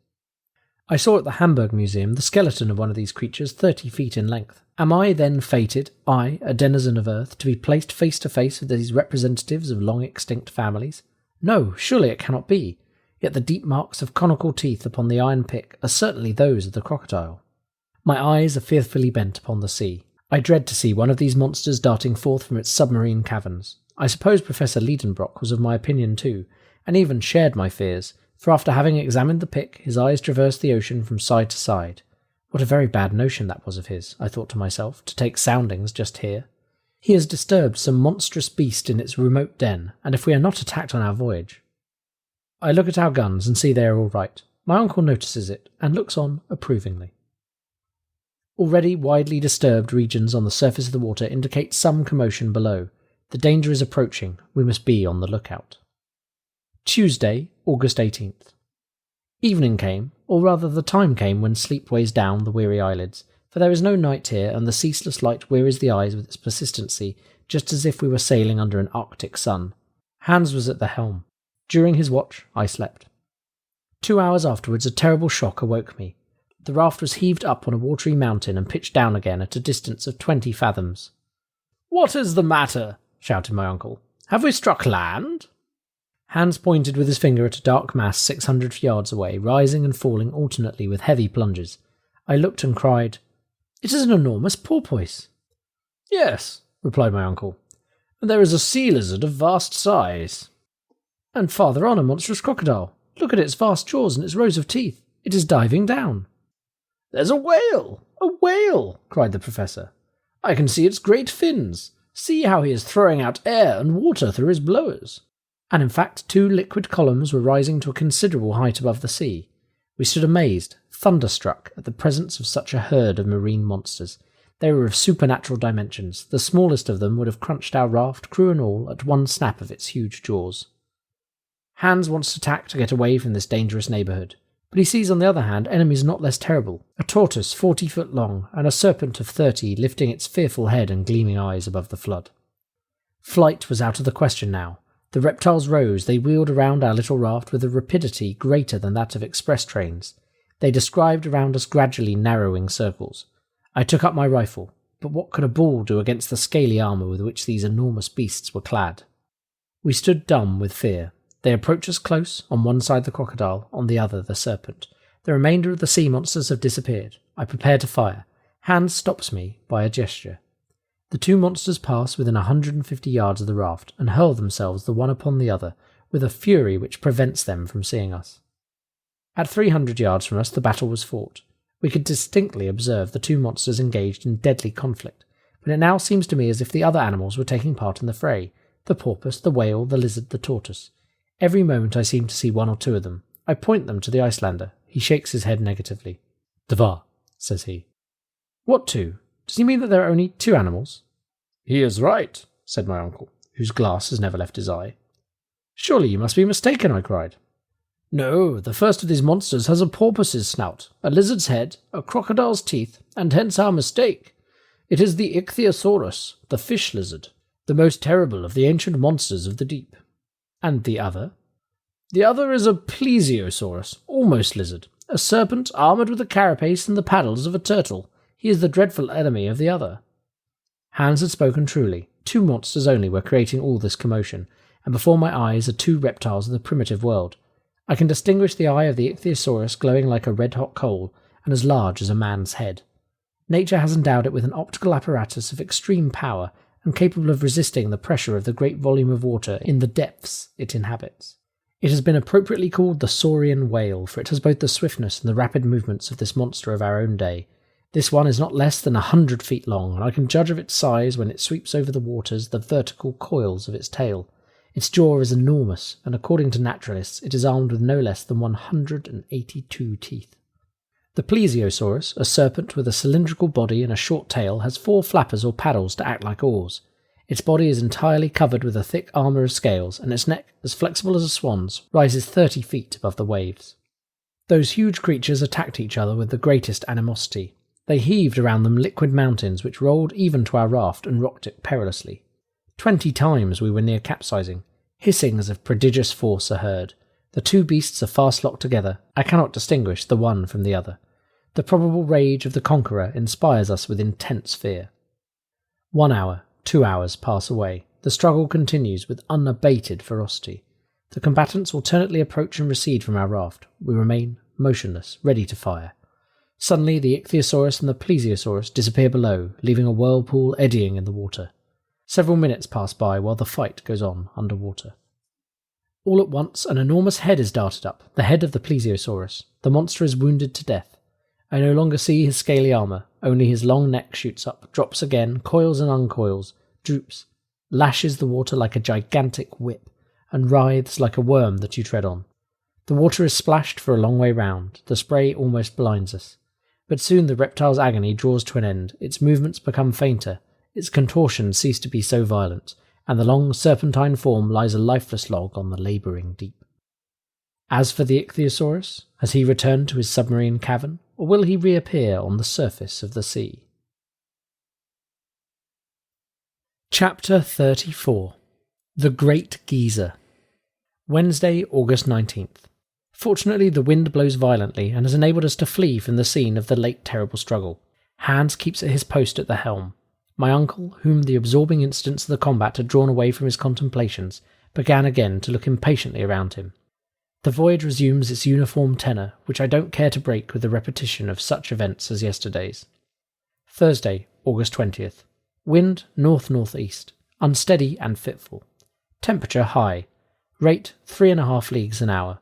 I saw at the Hamburg Museum the skeleton of one of these creatures 30 feet in length. Am I then fated, I, a denizen of Earth, to be placed face to face with these representatives of long extinct families? No, surely it cannot be. Yet the deep marks of conical teeth upon the iron pick are certainly those of the crocodile. My eyes are fearfully bent upon the sea. I dread to see one of these monsters darting forth from its submarine caverns. I suppose Professor Liedenbrock was of my opinion too, and even shared my fears, for after having examined the pick, his eyes traversed the ocean from side to side. What a very bad notion that was of his, I thought to myself, to take soundings just here. He has disturbed some monstrous beast in its remote den, and if we are not attacked on our voyage... I look at our guns and see they are all right. My uncle notices it, and looks on approvingly. Already widely disturbed regions on the surface of the water indicate some commotion below. The danger is approaching. We must be on the lookout. Tuesday, August 18th. Evening came, or rather the time came when sleep weighs down the weary eyelids, for there is no night here, and the ceaseless light wearies the eyes with its persistency, just as if we were sailing under an Arctic sun. Hans was at the helm. During his watch, I slept. 2 hours afterwards, a terrible shock awoke me. The raft was heaved up on a watery mountain and pitched down again at a distance of 20 fathoms. "What is the matter?" shouted my uncle. "Have we struck land?" Hans pointed with his finger at a dark mass 600 yards away, rising and falling alternately with heavy plunges. I looked and cried, "It is an enormous porpoise." "Yes," replied my uncle, "and there is a sea lizard of vast size." "And farther on a monstrous crocodile. Look at its vast jaws and its rows of teeth. It is diving down." "There's a whale! A whale!" cried the professor. "I can see its great fins. See how he is throwing out air and water through his blowers." And in fact 2 liquid columns were rising to a considerable height above the sea. We stood amazed, thunderstruck, at the presence of such a herd of marine monsters. They were of supernatural dimensions. The smallest of them would have crunched our raft, crew and all, at one snap of its huge jaws. Hans wants to tack to get away from this dangerous neighbourhood, but he sees on the other hand enemies not less terrible, a tortoise 40 foot long, and a serpent of 30 lifting its fearful head and gleaming eyes above the flood. Flight was out of the question now. The reptiles rose, they wheeled around our little raft with a rapidity greater than that of express trains. They described around us gradually narrowing circles. I took up my rifle, but what could a ball do against the scaly armour with which these enormous beasts were clad? We stood dumb with fear. They approach us close, on one side the crocodile, on the other the serpent. The remainder of the sea monsters have disappeared. I prepare to fire. Hans stops me by a gesture. The 2 monsters pass within 150 yards of the raft and hurl themselves the one upon the other with a fury which prevents them from seeing us. At 300 yards from us the battle was fought. We could distinctly observe the 2 monsters engaged in deadly conflict, but it now seems to me as if the other animals were taking part in the fray, the porpoise, the whale, the lizard, the tortoise. Every moment I seem to see 1 or 2 of them. I point them to the Icelander. He shakes his head negatively. "Dva," says he. "What 2? Does he mean that there are only 2 animals?" "He is right," said my uncle, whose glass has never left his eye. "Surely you must be mistaken," I cried. "No, the first of these monsters has a porpoise's snout, a lizard's head, a crocodile's teeth, and hence our mistake. It is the Ichthyosaurus, the fish lizard, the most terrible of the ancient monsters of the deep." "And the other?" "The other is a Plesiosaurus, almost lizard, a serpent armoured with a carapace and the paddles of a turtle. He is the dreadful enemy of the other." Hans had spoken truly. 2 monsters only were creating all this commotion, and before my eyes are 2 reptiles of the primitive world. I can distinguish the eye of the Ichthyosaurus glowing like a red-hot coal, and as large as a man's head. Nature has endowed it with an optical apparatus of extreme power, and capable of resisting the pressure of the great volume of water in the depths it inhabits. It has been appropriately called the saurian whale, for it has both the swiftness and the rapid movements of this monster of our own day. This one is not less than 100 feet long, and I can judge of its size when it sweeps over the waters the vertical coils of its tail. Its jaw is enormous, and according to naturalists it is armed with no less than 182 teeth. The Plesiosaurus, a serpent with a cylindrical body and a short tail, has 4 flappers or paddles to act like oars. Its body is entirely covered with a thick armour of scales, and its neck, as flexible as a swan's, rises 30 feet above the waves. Those huge creatures attacked each other with the greatest animosity. They heaved around them liquid mountains which rolled even to our raft and rocked it perilously. 20 times we were near capsizing. Hissings of prodigious force are heard. The two beasts are fast locked together. I cannot distinguish the one from the other. The probable rage of the conqueror inspires us with intense fear. 1 hour, 2 hours pass away. The struggle continues with unabated ferocity. The combatants alternately approach and recede from our raft. We remain motionless, ready to fire. Suddenly the ichthyosaurus and the plesiosaurus disappear below, leaving a whirlpool eddying in the water. Several minutes pass by while the fight goes on underwater. All at once an enormous head is darted up, the head of the plesiosaurus. The monster is wounded to death. I no longer see his scaly armour, only his long neck shoots up, drops again, coils and uncoils, droops, lashes the water like a gigantic whip, and writhes like a worm that you tread on. The water is splashed for a long way round. The spray almost blinds us. But soon the reptile's agony draws to an end, its movements become fainter, its contortions cease to be so violent, and the long serpentine form lies a lifeless log on the labouring deep. As for the ichthyosaurus, has he returned to his submarine cavern, or will he reappear on the surface of the sea? Chapter 34. The Great Geyser. Wednesday, August 19th. Fortunately, the wind blows violently and has enabled us to flee from the scene of the late terrible struggle. Hans keeps at his post at the helm. My uncle, whom the absorbing incidents of the combat had drawn away from his contemplations, began again to look impatiently around him. The voyage resumes its uniform tenor, which I don't care to break with the repetition of such events as yesterday's. Thursday, August 20th. Wind north-northeast, unsteady and fitful. Temperature high. Rate 3.5 leagues an hour.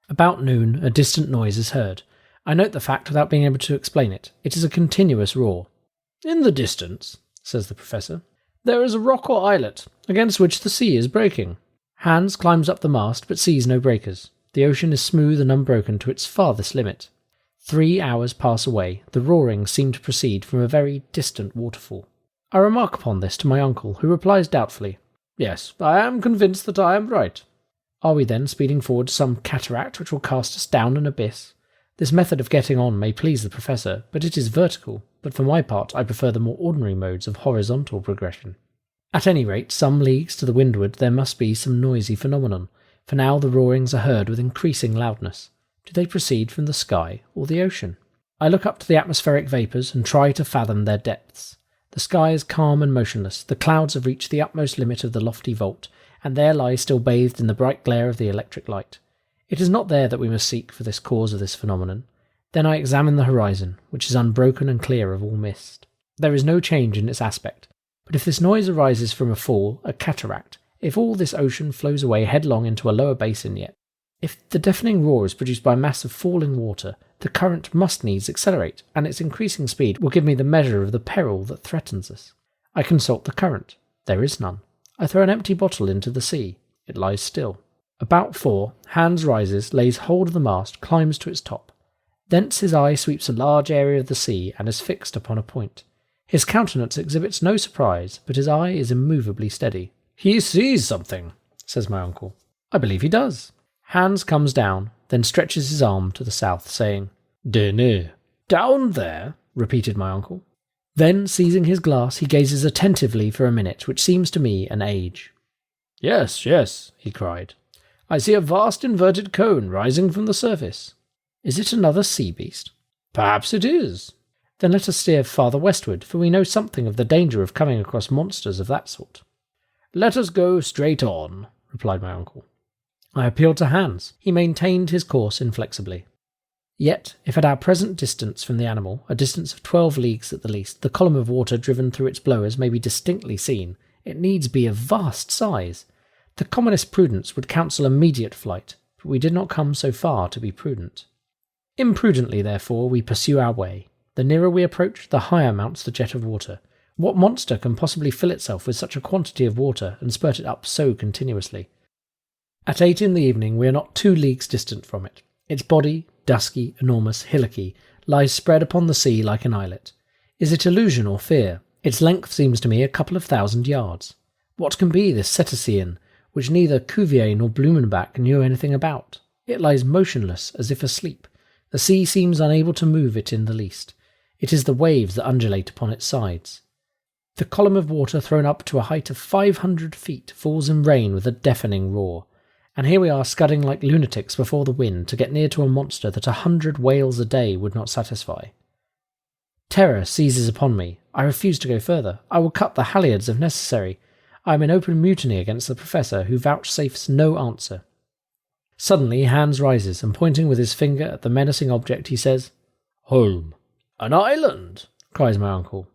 About noon, a distant noise is heard. I note the fact without being able to explain it. It is a continuous roar. "In the distance," says the professor, "there is a rock or islet, against which the sea is breaking." Hans climbs up the mast, but sees no breakers. The ocean is smooth and unbroken to its farthest limit. 3 hours pass away. The roaring seems to proceed from a very distant waterfall. I remark upon this to my uncle, who replies doubtfully, "Yes, I am convinced that I am right." Are we then speeding forward to some cataract which will cast us down an abyss? This method of getting on may please the professor, but it is vertical, but for my part I prefer the more ordinary modes of horizontal progression. At any rate, some leagues to the windward there must be some noisy phenomenon, for now the roarings are heard with increasing loudness. Do they proceed from the sky or the ocean? I look up to the atmospheric vapours and try to fathom their depths. The sky is calm and motionless, the clouds have reached the utmost limit of the lofty vault, and there lie still bathed in the bright glare of the electric light. It is not there that we must seek for this cause of this phenomenon. Then I examine the horizon, which is unbroken and clear of all mist. There is no change in its aspect, but if this noise arises from a fall, a cataract, if all this ocean flows away headlong into a lower basin yet, if the deafening roar is produced by a mass of falling water, the current must needs accelerate, and its increasing speed will give me the measure of the peril that threatens us. I consult the current. There is none. I throw an empty bottle into the sea. It lies still. About 4, Hans rises, lays hold of the mast, climbs to its top. Thence his eye sweeps a large area of the sea and is fixed upon a point. His countenance exhibits no surprise, but his eye is immovably steady. "He sees something," says my uncle. I believe he does. Hans comes down, then stretches his arm to the south, saying, "Dene." "Down there?" repeated my uncle. Then, seizing his glass, he gazes attentively for a minute, which seems to me an age. "Yes, yes," he cried. "I see a vast inverted cone rising from the surface." "Is it another sea beast?" "Perhaps it is." "Then let us steer farther westward, for we know something of the danger of coming across monsters of that sort." "Let us go straight on," replied my uncle. I appealed to Hans. He maintained his course inflexibly. Yet, if at our present distance from the animal, a distance of 12 leagues at the least, the column of water driven through its blowers may be distinctly seen, it needs be of vast size. The commonest prudence would counsel immediate flight, but we did not come so far to be prudent. Imprudently, therefore, we pursue our way. The nearer we approach, the higher mounts the jet of water. What monster can possibly fill itself with such a quantity of water and spurt it up so continuously? At 8 in the evening we are not 2 leagues distant from it. Its body, dusky, enormous, hillocky, lies spread upon the sea like an islet. Is it illusion or fear? Its length seems to me a couple of 1,000 yards. What can be this cetacean, which neither Cuvier nor Blumenbach knew anything about? It lies motionless, as if asleep. The sea seems unable to move it in the least. It is the waves that undulate upon its sides. The column of water thrown up to a height of 500 feet falls in rain with a deafening roar. And here we are scudding like lunatics before the wind to get near to a monster that 100 whales a day would not satisfy. Terror seizes upon me. I refuse to go further. I will cut the halyards if necessary. I am in open mutiny against the Professor, who vouchsafes no answer. Suddenly Hans rises, and pointing with his finger at the menacing object, he says, "Home." "An island!" cries my uncle.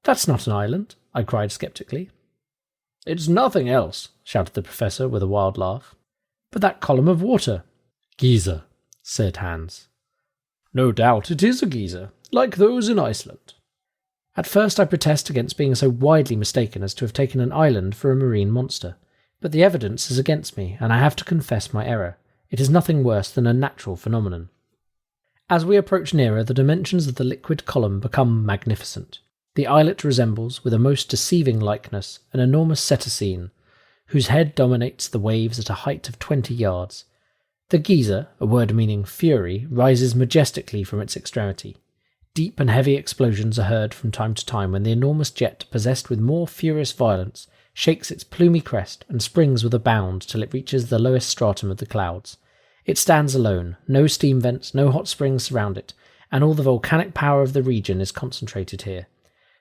"That's not an island," I cried sceptically. "It's nothing else," shouted the Professor with a wild laugh. "But that column of water." "Geyser," said Hans. "No doubt it is a geyser, like those in Iceland." At first I protest against being so widely mistaken as to have taken an island for a marine monster, but the evidence is against me, and I have to confess my error. It is nothing worse than a natural phenomenon. As we approach nearer, the dimensions of the liquid column become magnificent. The islet resembles, with a most deceiving likeness, an enormous cetacean, whose head dominates the waves at a height of 20 yards. The geyser, a word meaning fury, rises majestically from its extremity. Deep and heavy explosions are heard from time to time when the enormous jet, possessed with more furious violence, shakes its plumy crest and springs with a bound till it reaches the lowest stratum of the clouds. It stands alone, no steam vents, no hot springs surround it, and all the volcanic power of the region is concentrated here.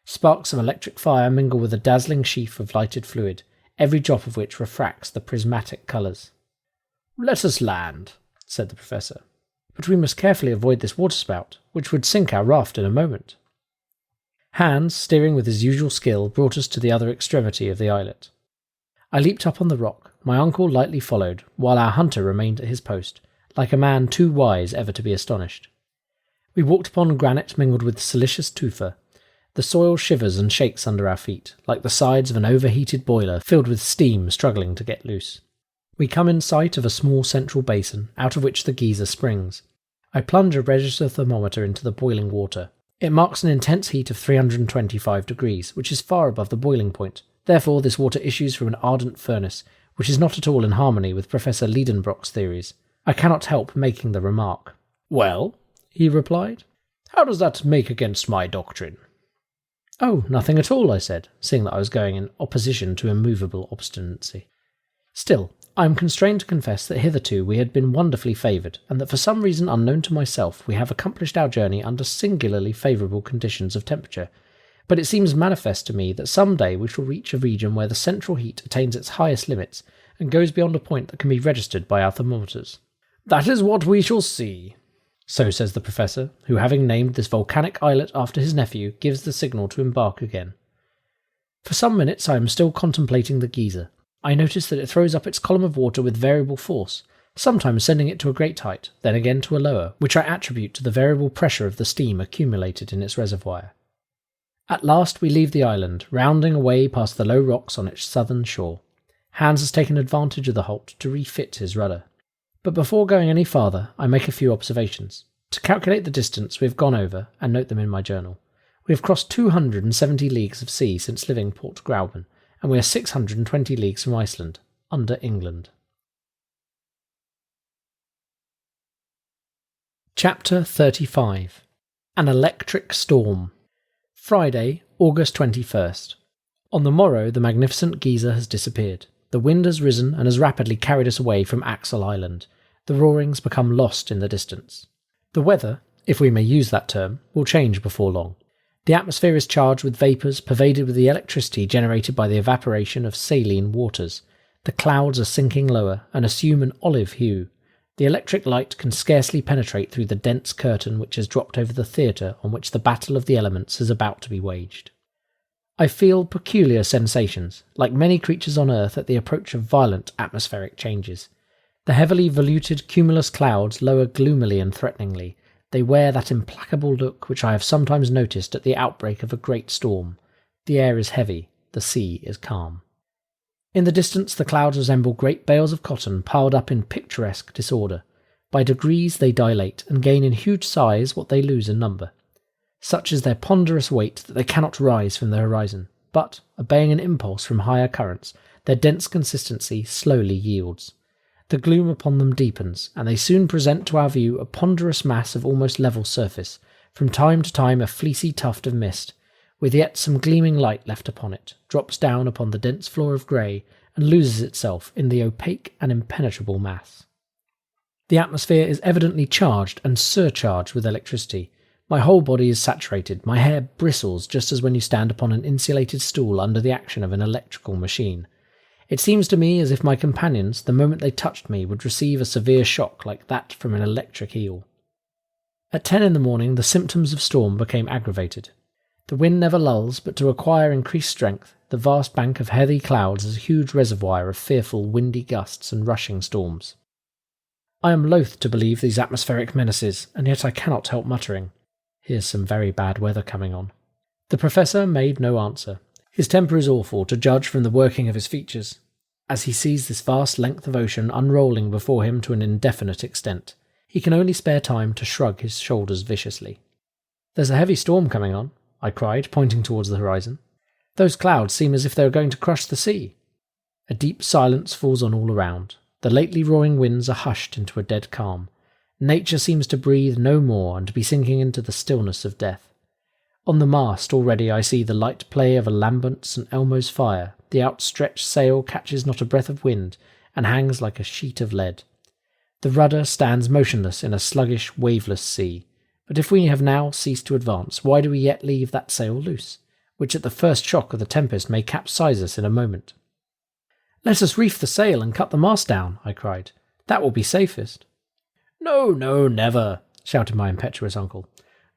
Sparks of electric fire mingle with a dazzling sheaf of lighted fluid, every drop of which refracts the prismatic colours. "Let us land," said the Professor. "But we must carefully avoid this waterspout, which would sink our raft in a moment." Hans, steering with his usual skill, brought us to the other extremity of the islet. I leaped up on the rock, my uncle lightly followed, while our hunter remained at his post, like a man too wise ever to be astonished. We walked upon granite mingled with silicious tufa. The soil shivers and shakes under our feet, like the sides of an overheated boiler filled with steam struggling to get loose. We come in sight of a small central basin, out of which the geyser springs. I plunge a register thermometer into the boiling water. It marks an intense heat of 325 degrees, which is far above the boiling point. Therefore, this water issues from an ardent furnace, which is not at all in harmony with Professor Liedenbrock's theories. I cannot help making the remark. "Well," he replied, "how does that make against my doctrine?" "Oh, nothing at all," I said, seeing that I was going in opposition to immovable obstinacy. "Still, I am constrained to confess that hitherto we had been wonderfully favoured, and that for some reason unknown to myself we have accomplished our journey under singularly favourable conditions of temperature. But it seems manifest to me that some day we shall reach a region where the central heat attains its highest limits, and goes beyond a point that can be registered by our thermometers." "That is what we shall see," so says the Professor, who, having named this volcanic islet after his nephew, gives the signal to embark again. For some minutes I am still contemplating the geyser. I notice that it throws up its column of water with variable force, sometimes sending it to a great height, then again to a lower, which I attribute to the variable pressure of the steam accumulated in its reservoir. At last we leave the island, rounding away past the low rocks on its southern shore. Hans has taken advantage of the halt to refit his rudder. But before going any farther, I make a few observations. To calculate the distance we have gone over, and note them in my journal. We have crossed 270 leagues of sea since leaving Port Gräuben, and we are 620 leagues from Iceland, under England. Chapter 35. An Electric Storm. Friday, August 21st. On the morrow the magnificent geyser has disappeared. The wind has risen and has rapidly carried us away from Axel Island. The roarings become lost in the distance. The weather, if we may use that term, will change before long. The atmosphere is charged with vapours pervaded with the electricity generated by the evaporation of saline waters. The clouds are sinking lower and assume an olive hue. The electric light can scarcely penetrate through the dense curtain which has dropped over the theatre on which the battle of the elements is about to be waged. I feel peculiar sensations, like many creatures on earth at the approach of violent atmospheric changes. The heavily voluted cumulus clouds lower gloomily and threateningly. They wear that implacable look which I have sometimes noticed at the outbreak of a great storm. The air is heavy, the sea is calm. In the distance the clouds resemble great bales of cotton piled up in picturesque disorder. By degrees they dilate and gain in huge size what they lose in number. Such is their ponderous weight that they cannot rise from the horizon, but, obeying an impulse from higher currents, their dense consistency slowly yields. The gloom upon them deepens, and they soon present to our view a ponderous mass of almost level surface, from time to time a fleecy tuft of mist, with yet some gleaming light left upon it, drops down upon the dense floor of grey, and loses itself in the opaque and impenetrable mass. The atmosphere is evidently charged and surcharged with electricity. My whole body is saturated, my hair bristles just as when you stand upon an insulated stool under the action of an electrical machine. It seems to me as if my companions, the moment they touched me, would receive a severe shock like that from an electric eel. At 10 in the morning the symptoms of storm became aggravated. The wind never lulls, but to acquire increased strength, the vast bank of heavy clouds is a huge reservoir of fearful windy gusts and rushing storms. I am loath to believe these atmospheric menaces, and yet I cannot help muttering, "Here's some very bad weather coming on." The Professor made no answer. His temper is awful, to judge from the working of his features, as he sees this vast length of ocean unrolling before him to an indefinite extent. He can only spare time to shrug his shoulders viciously. "There's a heavy storm coming on," I cried, pointing towards the horizon. "Those clouds seem as if they were going to crush the sea." A deep silence falls on all around. The lately roaring winds are hushed into a dead calm. Nature seems to breathe no more and to be sinking into the stillness of death. On the mast already I see the light play of a lambent St. Elmo's fire. The outstretched sail catches not a breath of wind and hangs like a sheet of lead. The rudder stands motionless in a sluggish, waveless sea. But if we have now ceased to advance, why do we yet leave that sail loose, which at the first shock of the tempest may capsize us in a moment? "Let us reef the sail and cut the mast down," I cried. "That will be safest." "No, no, never," shouted my impetuous uncle.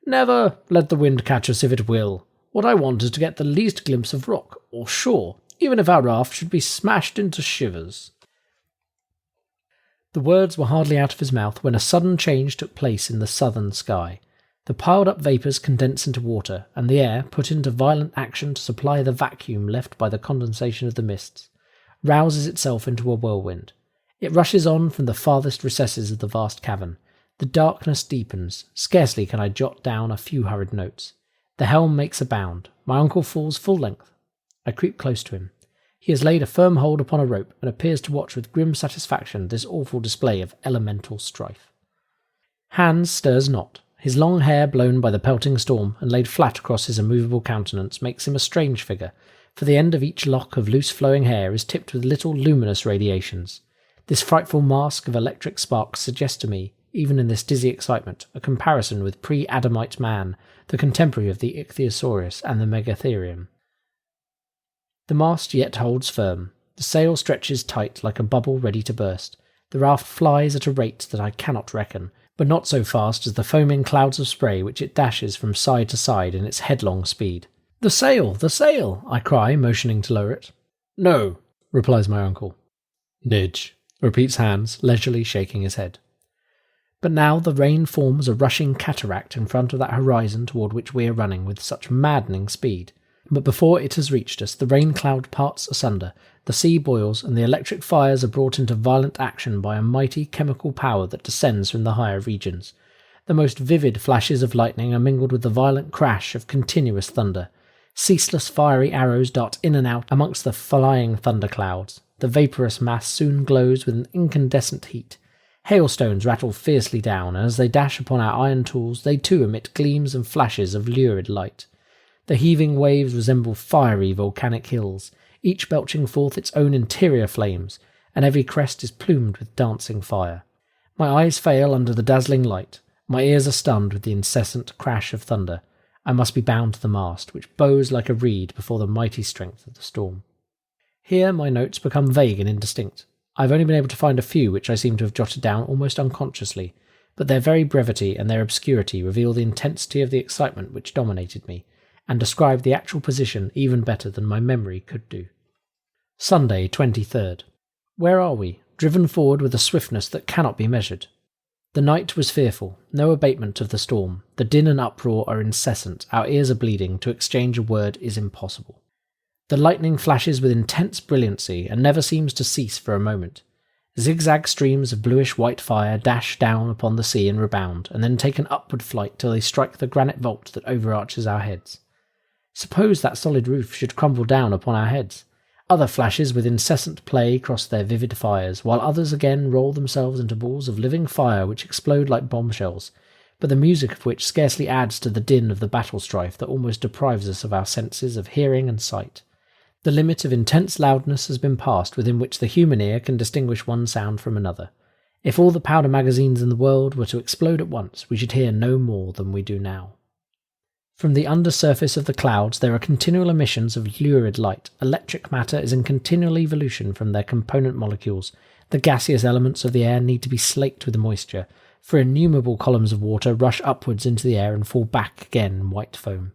"Never, let the wind catch us if it will. What I want is to get the least glimpse of rock or shore, even if our raft should be smashed into shivers." The words were hardly out of his mouth when a sudden change took place in the southern sky. The piled-up vapours condense into water, and the air, put into violent action to supply the vacuum left by the condensation of the mists, rouses itself into a whirlwind. It rushes on from the farthest recesses of the vast cavern. The darkness deepens. Scarcely can I jot down a few hurried notes. The helm makes a bound. My uncle falls full length. I creep close to him. He has laid a firm hold upon a rope and appears to watch with grim satisfaction this awful display of elemental strife. Hans stirs not. His long hair, blown by the pelting storm and laid flat across his immovable countenance, makes him a strange figure, for the end of each lock of loose flowing hair is tipped with little luminous radiations. This frightful mask of electric sparks suggests to me, even in this dizzy excitement, a comparison with pre-Adamite man, the contemporary of the Ichthyosaurus and the Megatherium. The mast yet holds firm. The sail stretches tight like a bubble ready to burst. The raft flies at a rate that I cannot reckon, but not so fast as the foaming clouds of spray which it dashes from side to side in its headlong speed. "The sail! The sail!" I cry, motioning to lower it. "No," replies my uncle. "Nidge," repeats Hans, leisurely shaking his head. But now the rain forms a rushing cataract in front of that horizon toward which we are running with such maddening speed. But before it has reached us, the rain cloud parts asunder, the sea boils, and the electric fires are brought into violent action by a mighty chemical power that descends from the higher regions. The most vivid flashes of lightning are mingled with the violent crash of continuous thunder. Ceaseless fiery arrows dart in and out amongst the flying thunderclouds. The vaporous mass soon glows with an incandescent heat. Hailstones rattle fiercely down, and as they dash upon our iron tools, they too emit gleams and flashes of lurid light. The heaving waves resemble fiery volcanic hills, each belching forth its own interior flames, and every crest is plumed with dancing fire. My eyes fail under the dazzling light. My ears are stunned with the incessant crash of thunder. I must be bound to the mast, which bows like a reed before the mighty strength of the storm. Here my notes become vague and indistinct. I have only been able to find a few which I seem to have jotted down almost unconsciously, but their very brevity and their obscurity reveal the intensity of the excitement which dominated me, and describe the actual position even better than my memory could do. Sunday, 23rd. Where are we? Driven forward with a swiftness that cannot be measured. The night was fearful, no abatement of the storm. The din and uproar are incessant, our ears are bleeding, to exchange a word is impossible. The lightning flashes with intense brilliancy and never seems to cease for a moment. Zigzag streams of bluish-white fire dash down upon the sea and rebound, and then take an upward flight till they strike the granite vault that overarches our heads. Suppose that solid roof should crumble down upon our heads. Other flashes with incessant play cross their vivid fires, while others again roll themselves into balls of living fire which explode like bombshells, but the music of which scarcely adds to the din of the battle strife that almost deprives us of our senses of hearing and sight. The limit of intense loudness has been passed within which the human ear can distinguish one sound from another. If all the powder magazines in the world were to explode at once, we should hear no more than we do now. From the undersurface of the clouds there are continual emissions of lurid light. Electric matter is in continual evolution from their component molecules. The gaseous elements of the air need to be slaked with moisture, for innumerable columns of water rush upwards into the air and fall back again in white foam.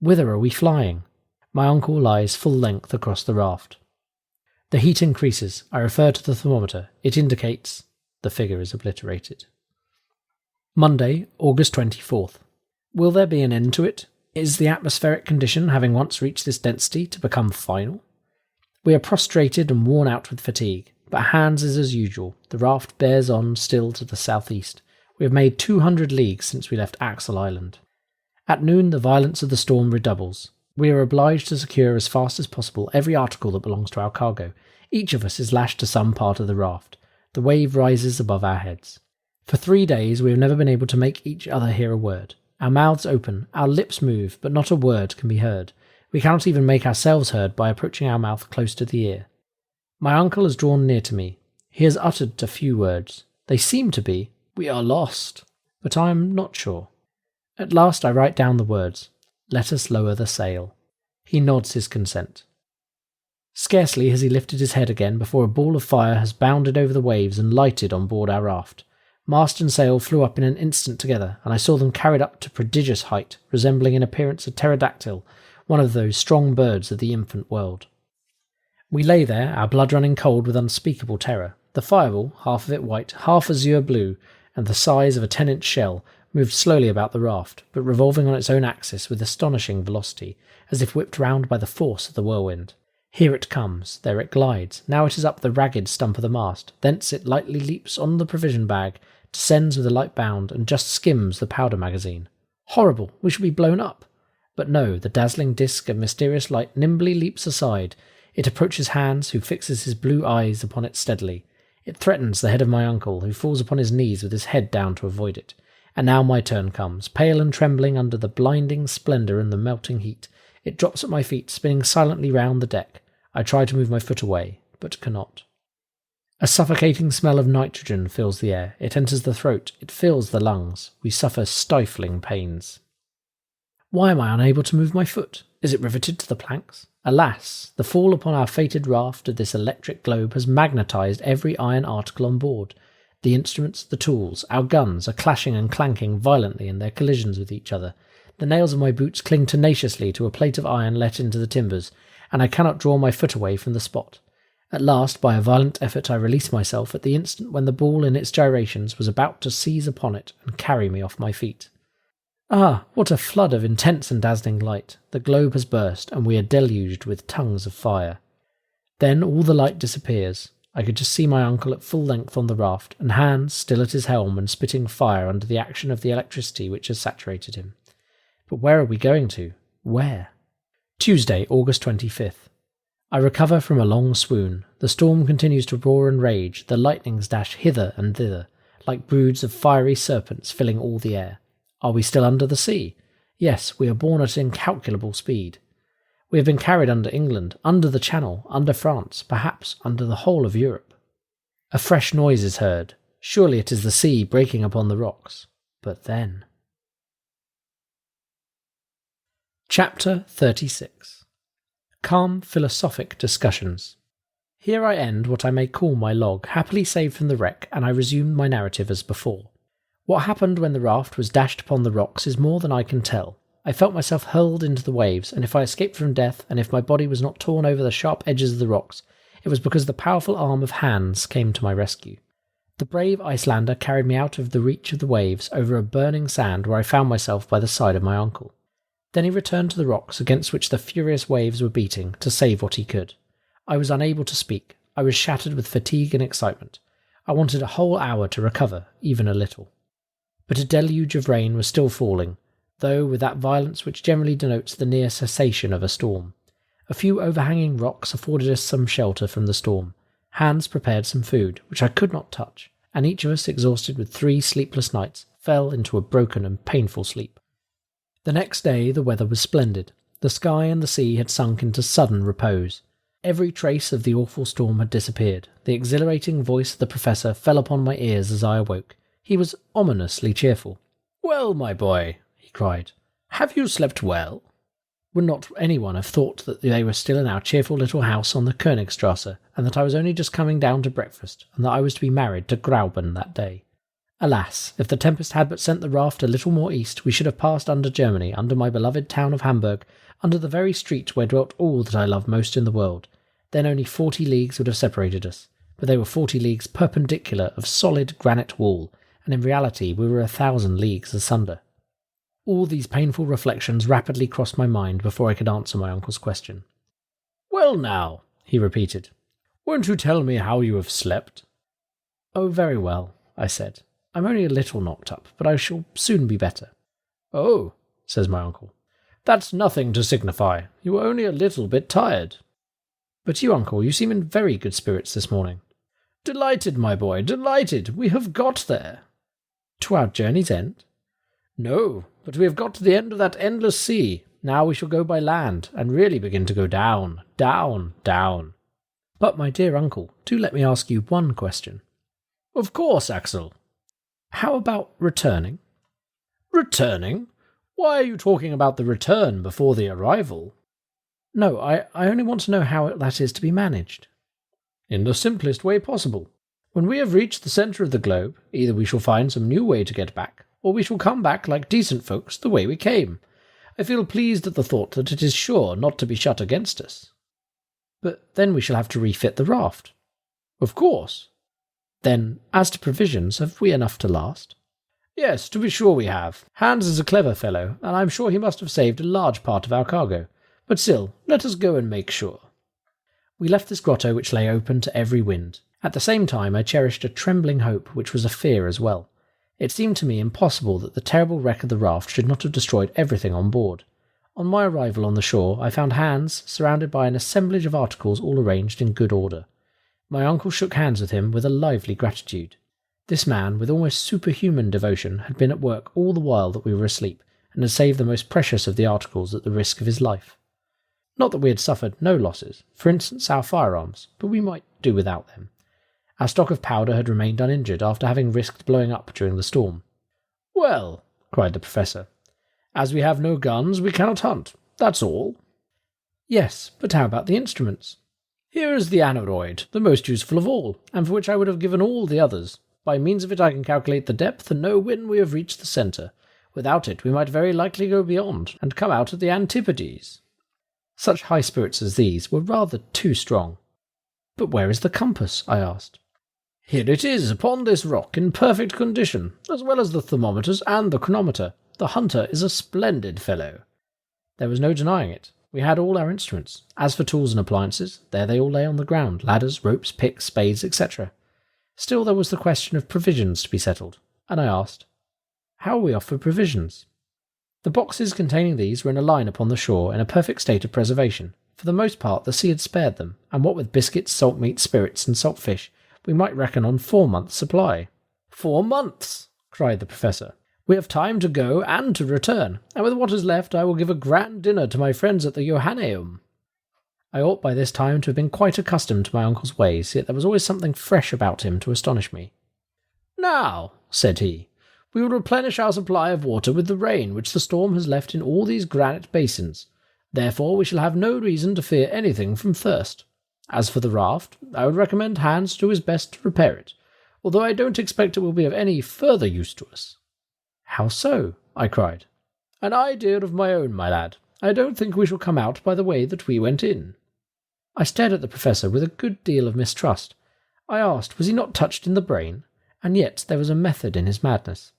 Whither are we flying? My uncle lies full length across the raft. The heat increases. I refer to the thermometer. It indicates... The figure is obliterated. Monday, August 24th. Will there be an end to it? Is the atmospheric condition, having once reached this density, to become final? We are prostrated and worn out with fatigue, but Hans is as usual. The raft bears on still to the southeast. We have made 200 leagues since we left Axel Island. At noon the violence of the storm redoubles. We are obliged to secure as fast as possible every article that belongs to our cargo. Each of us is lashed to some part of the raft. The wave rises above our heads. For 3 days we have never been able to make each other hear a word. Our mouths open, our lips move, but not a word can be heard. We cannot even make ourselves heard by approaching our mouth close to the ear. My uncle has drawn near to me. He has uttered a few words. They seem to be, "We are lost," but I am not sure. At last I write down the words, "Let us lower the sail." He nods his consent. Scarcely has he lifted his head again before a ball of fire has bounded over the waves and lighted on board our raft. Mast and sail flew up in an instant together, and I saw them carried up to prodigious height, resembling in appearance a pterodactyl, one of those strong birds of the infant world. We lay there, our blood running cold with unspeakable terror. The fireball, half of it white, half azure blue, and the size of a 10-inch shell, moved slowly about the raft, but revolving on its own axis with astonishing velocity, as if whipped round by the force of the whirlwind. Here it comes, there it glides, now it is up the ragged stump of the mast, thence it lightly leaps on the provision bag, descends with a light bound, and just skims the powder magazine. Horrible! We shall be blown up! But no, the dazzling disk of mysterious light nimbly leaps aside. It approaches Hans, who fixes his blue eyes upon it steadily. It threatens the head of my uncle, who falls upon his knees with his head down to avoid it. And now my turn comes, pale and trembling under the blinding splendour and the melting heat. It drops at my feet, spinning silently round the deck. I try to move my foot away, but cannot. A suffocating smell of nitrogen fills the air. It enters the throat. It fills the lungs. We suffer stifling pains. Why am I unable to move my foot? Is it riveted to the planks? Alas, the fall upon our fated raft of this electric globe has magnetised every iron article on board. The instruments, the tools, our guns are clashing and clanking violently in their collisions with each other. The nails of my boots cling tenaciously to a plate of iron let into the timbers, and I cannot draw my foot away from the spot. At last, by a violent effort, I release myself at the instant when the ball in its gyrations was about to seize upon it and carry me off my feet. Ah, what a flood of intense and dazzling light! The globe has burst, and we are deluged with tongues of fire. Then all the light disappears. I could just see my uncle at full length on the raft, and Hans still at his helm and spitting fire under the action of the electricity which has saturated him. But where are we going to? Where? Tuesday, August 25th. I recover from a long swoon. The storm continues to roar and rage. The lightnings dash hither and thither, like broods of fiery serpents filling all the air. Are we still under the sea? Yes, we are borne at incalculable speed. We have been carried under England, under the Channel, under France, perhaps under the whole of Europe. A fresh noise is heard. Surely it is the sea breaking upon the rocks. But then... Chapter 36. Calm philosophic discussions. Here I end what I may call my log, happily saved from the wreck, and I resume my narrative as before. What happened when the raft was dashed upon the rocks is more than I can tell. I felt myself hurled into the waves, and if I escaped from death, and if my body was not torn over the sharp edges of the rocks, it was because the powerful arm of Hans came to my rescue. The brave Icelander carried me out of the reach of the waves over a burning sand where I found myself by the side of my uncle. Then he returned to the rocks against which the furious waves were beating to save what he could. I was unable to speak. I was shattered with fatigue and excitement. I wanted a whole hour to recover, even a little. But a deluge of rain was still falling, though with that violence which generally denotes the near cessation of a storm. A few overhanging rocks afforded us some shelter from the storm. Hans prepared some food, which I could not touch, and each of us, exhausted with 3 sleepless nights, fell into a broken and painful sleep. The next day the weather was splendid. The sky and the sea had sunk into sudden repose. Every trace of the awful storm had disappeared. The exhilarating voice of the professor fell upon my ears as I awoke. He was ominously cheerful. "Well, my boy," he cried, "have you slept well?" Would not anyone have thought that they were still in our cheerful little house on the Königstrasse, and that I was only just coming down to breakfast, and that I was to be married to Grauben that day? Alas, if the tempest had but sent the raft a little more east, we should have passed under Germany, under my beloved town of Hamburg, under the very street where dwelt all that I love most in the world. Then only 40 leagues would have separated us, but they were 40 leagues perpendicular of solid granite wall, and in reality we were 1,000 leagues asunder. All these painful reflections rapidly crossed my mind before I could answer my uncle's question. "Well now," he repeated, "won't you tell me how you have slept?" "Oh, very well," I said. "I'm only a little knocked up, but I shall soon be better." "Oh," says my uncle, "that's nothing to signify. You were only a little bit tired." "But you, uncle, you seem in very good spirits this morning." "Delighted, my boy, delighted. We have got there." "To our journey's end?" "No, but we have got to the end of that endless sea. Now we shall go by land, and really begin to go down, down, down." "But, my dear uncle, do let me ask you one question." "Of course, Axel." "How about returning?" "Returning? Why are you talking about the return before the arrival?" "No, I only want to know how that is to be managed." "In the simplest way possible. When we have reached the centre of the globe, either we shall find some new way to get back, or we shall come back like decent folks the way we came. I feel pleased at the thought that it is sure not to be shut against us." "But then we shall have to refit the raft." "Of course." "Then, as to provisions, have we enough to last?" "Yes, to be sure we have. Hans is a clever fellow, and I am sure he must have saved a large part of our cargo. But still, let us go and make sure." We left this grotto which lay open to every wind. At the same time I cherished a trembling hope which was a fear as well. It seemed to me impossible that the terrible wreck of the raft should not have destroyed everything on board. On my arrival on the shore I found Hans surrounded by an assemblage of articles all arranged in good order. My uncle shook hands with him with a lively gratitude. This man, with almost superhuman devotion, had been at work all the while that we were asleep, and had saved the most precious of the articles at the risk of his life. Not that we had suffered no losses, for instance our firearms, but we might do without them. Our stock of powder had remained uninjured after having risked blowing up during the storm. "Well," cried the professor, "as we have no guns, we cannot hunt. That's all." "Yes, but how about the instruments?" "Here is the aneroid, the most useful of all, and for which I would have given all the others. By means of it I can calculate the depth and know when we have reached the centre. Without it we might very likely go beyond, and come out at the antipodes." Such high spirits as these were rather too strong. "But where is the compass?" I asked. "Here it is, upon this rock, in perfect condition, as well as the thermometers and the chronometer. The hunter is a splendid fellow." There was no denying it. We had all our instruments. As for tools and appliances, there they all lay on the ground, ladders, ropes, picks, spades, etc. Still there was the question of provisions to be settled, and I asked, "How are we off for provisions?" The boxes containing these were in a line upon the shore in a perfect state of preservation. For the most part the sea had spared them, and what with biscuits, salt meat, spirits, and salt fish, we might reckon on 4 months' supply. 4 months! Cried the professor. We have time to go and to return, and with what is left I will give a grand dinner to my friends at the Johanneum. I ought by this time to have been quite accustomed to my uncle's ways, yet there was always something fresh about him to astonish me. "Now," said he, "we will replenish our supply of water with the rain which the storm has left in all these granite basins. Therefore we shall have no reason to fear anything from thirst. As for the raft, I would recommend Hans to do his best to repair it, although I don't expect it will be of any further use to us." "How so?" I cried. "An idea of my own, my lad. I don't think we shall come out by the way that we went in." I stared at the professor with a good deal of mistrust. I asked, was he not touched in the brain? And yet there was a method in his madness.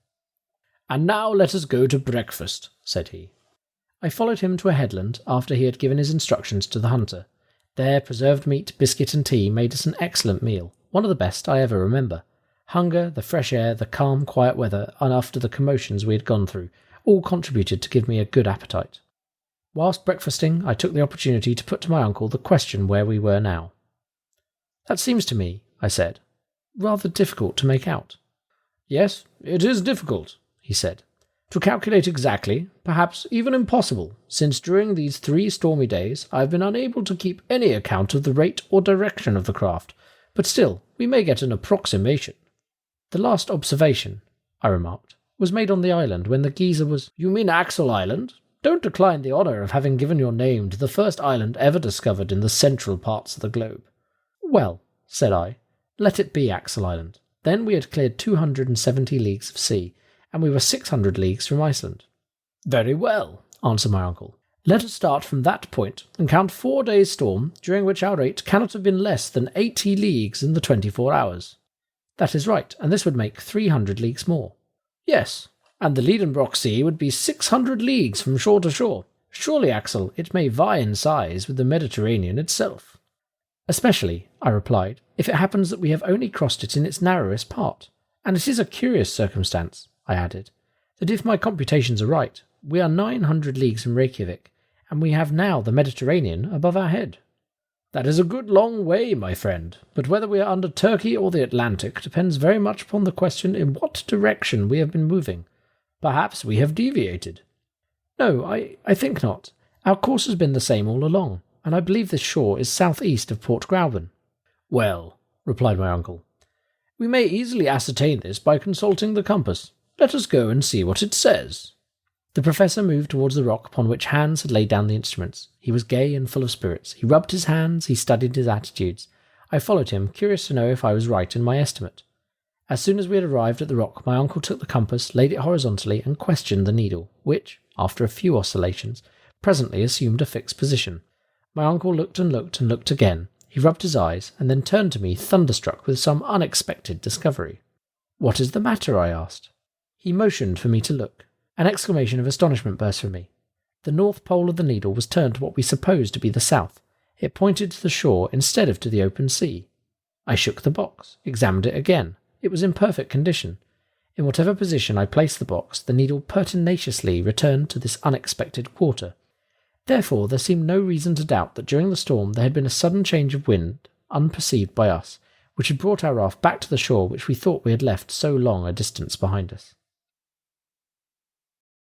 "And now let us go to breakfast," said he. I followed him to a headland after he had given his instructions to the hunter. There preserved meat, biscuit and tea made us an excellent meal, one of the best I ever remember. Hunger, the fresh air, the calm, quiet weather, and after the commotions we had gone through, all contributed to give me a good appetite. Whilst breakfasting, I took the opportunity to put to my uncle the question where we were now. "That seems to me," I said, "rather difficult to make out." "Yes, it is difficult," he said, To calculate exactly, perhaps even impossible, since during these 3 stormy days I have been unable to keep any account of the rate or direction of the craft, but still, we may get an approximation. The last observation, I remarked, was made on the island when the Geyser was— You mean Axel Island? Don't decline the honour of having given your name to the first island ever discovered in the central parts of the globe. Well, said I, let it be Axel Island. Then we had cleared 270 leagues of sea, and we were 600 leagues from Iceland. Very well, answered my uncle. Let us start from that point and count 4 days' storm, during which our rate cannot have been less than 80 leagues in the 24 hours. That is right, and this would make 300 leagues more. Yes, and the Liedenbrock Sea would be 600 leagues from shore to shore. Surely, Axel, it may vie in size with the Mediterranean itself. Especially, I replied, if it happens that we have only crossed it in its narrowest part. And it is a curious circumstance, I added, that if my computations are right, we are 900 leagues from Reykjavik, and we have now the Mediterranean above our head. That is a good long way, my friend, but whether we are under Turkey or the Atlantic depends very much upon the question in what direction we have been moving. Perhaps we have deviated. No, I think not. Our course has been the same all along, and I believe this shore is southeast of Port Gräuben. Well, replied my uncle, we may easily ascertain this by consulting the compass. Let us go and see what it says. The professor moved towards the rock upon which Hans had laid down the instruments. He was gay and full of spirits. He rubbed his hands, he studied his attitudes. I followed him, curious to know if I was right in my estimate. As soon as we had arrived at the rock, my uncle took the compass, laid it horizontally, and questioned the needle, which, after a few oscillations, presently assumed a fixed position. My uncle looked and looked and looked again. He rubbed his eyes, and then turned to me, thunderstruck with some unexpected discovery. What is the matter? I asked. He motioned for me to look. An exclamation of astonishment burst from me. The north pole of the needle was turned to what we supposed to be the south. It pointed to the shore instead of to the open sea. I shook the box, examined it again. It was in perfect condition. In whatever position I placed the box, the needle pertinaciously returned to this unexpected quarter. Therefore, there seemed no reason to doubt that during the storm there had been a sudden change of wind, unperceived by us, which had brought our raft back to the shore which we thought we had left so long a distance behind us.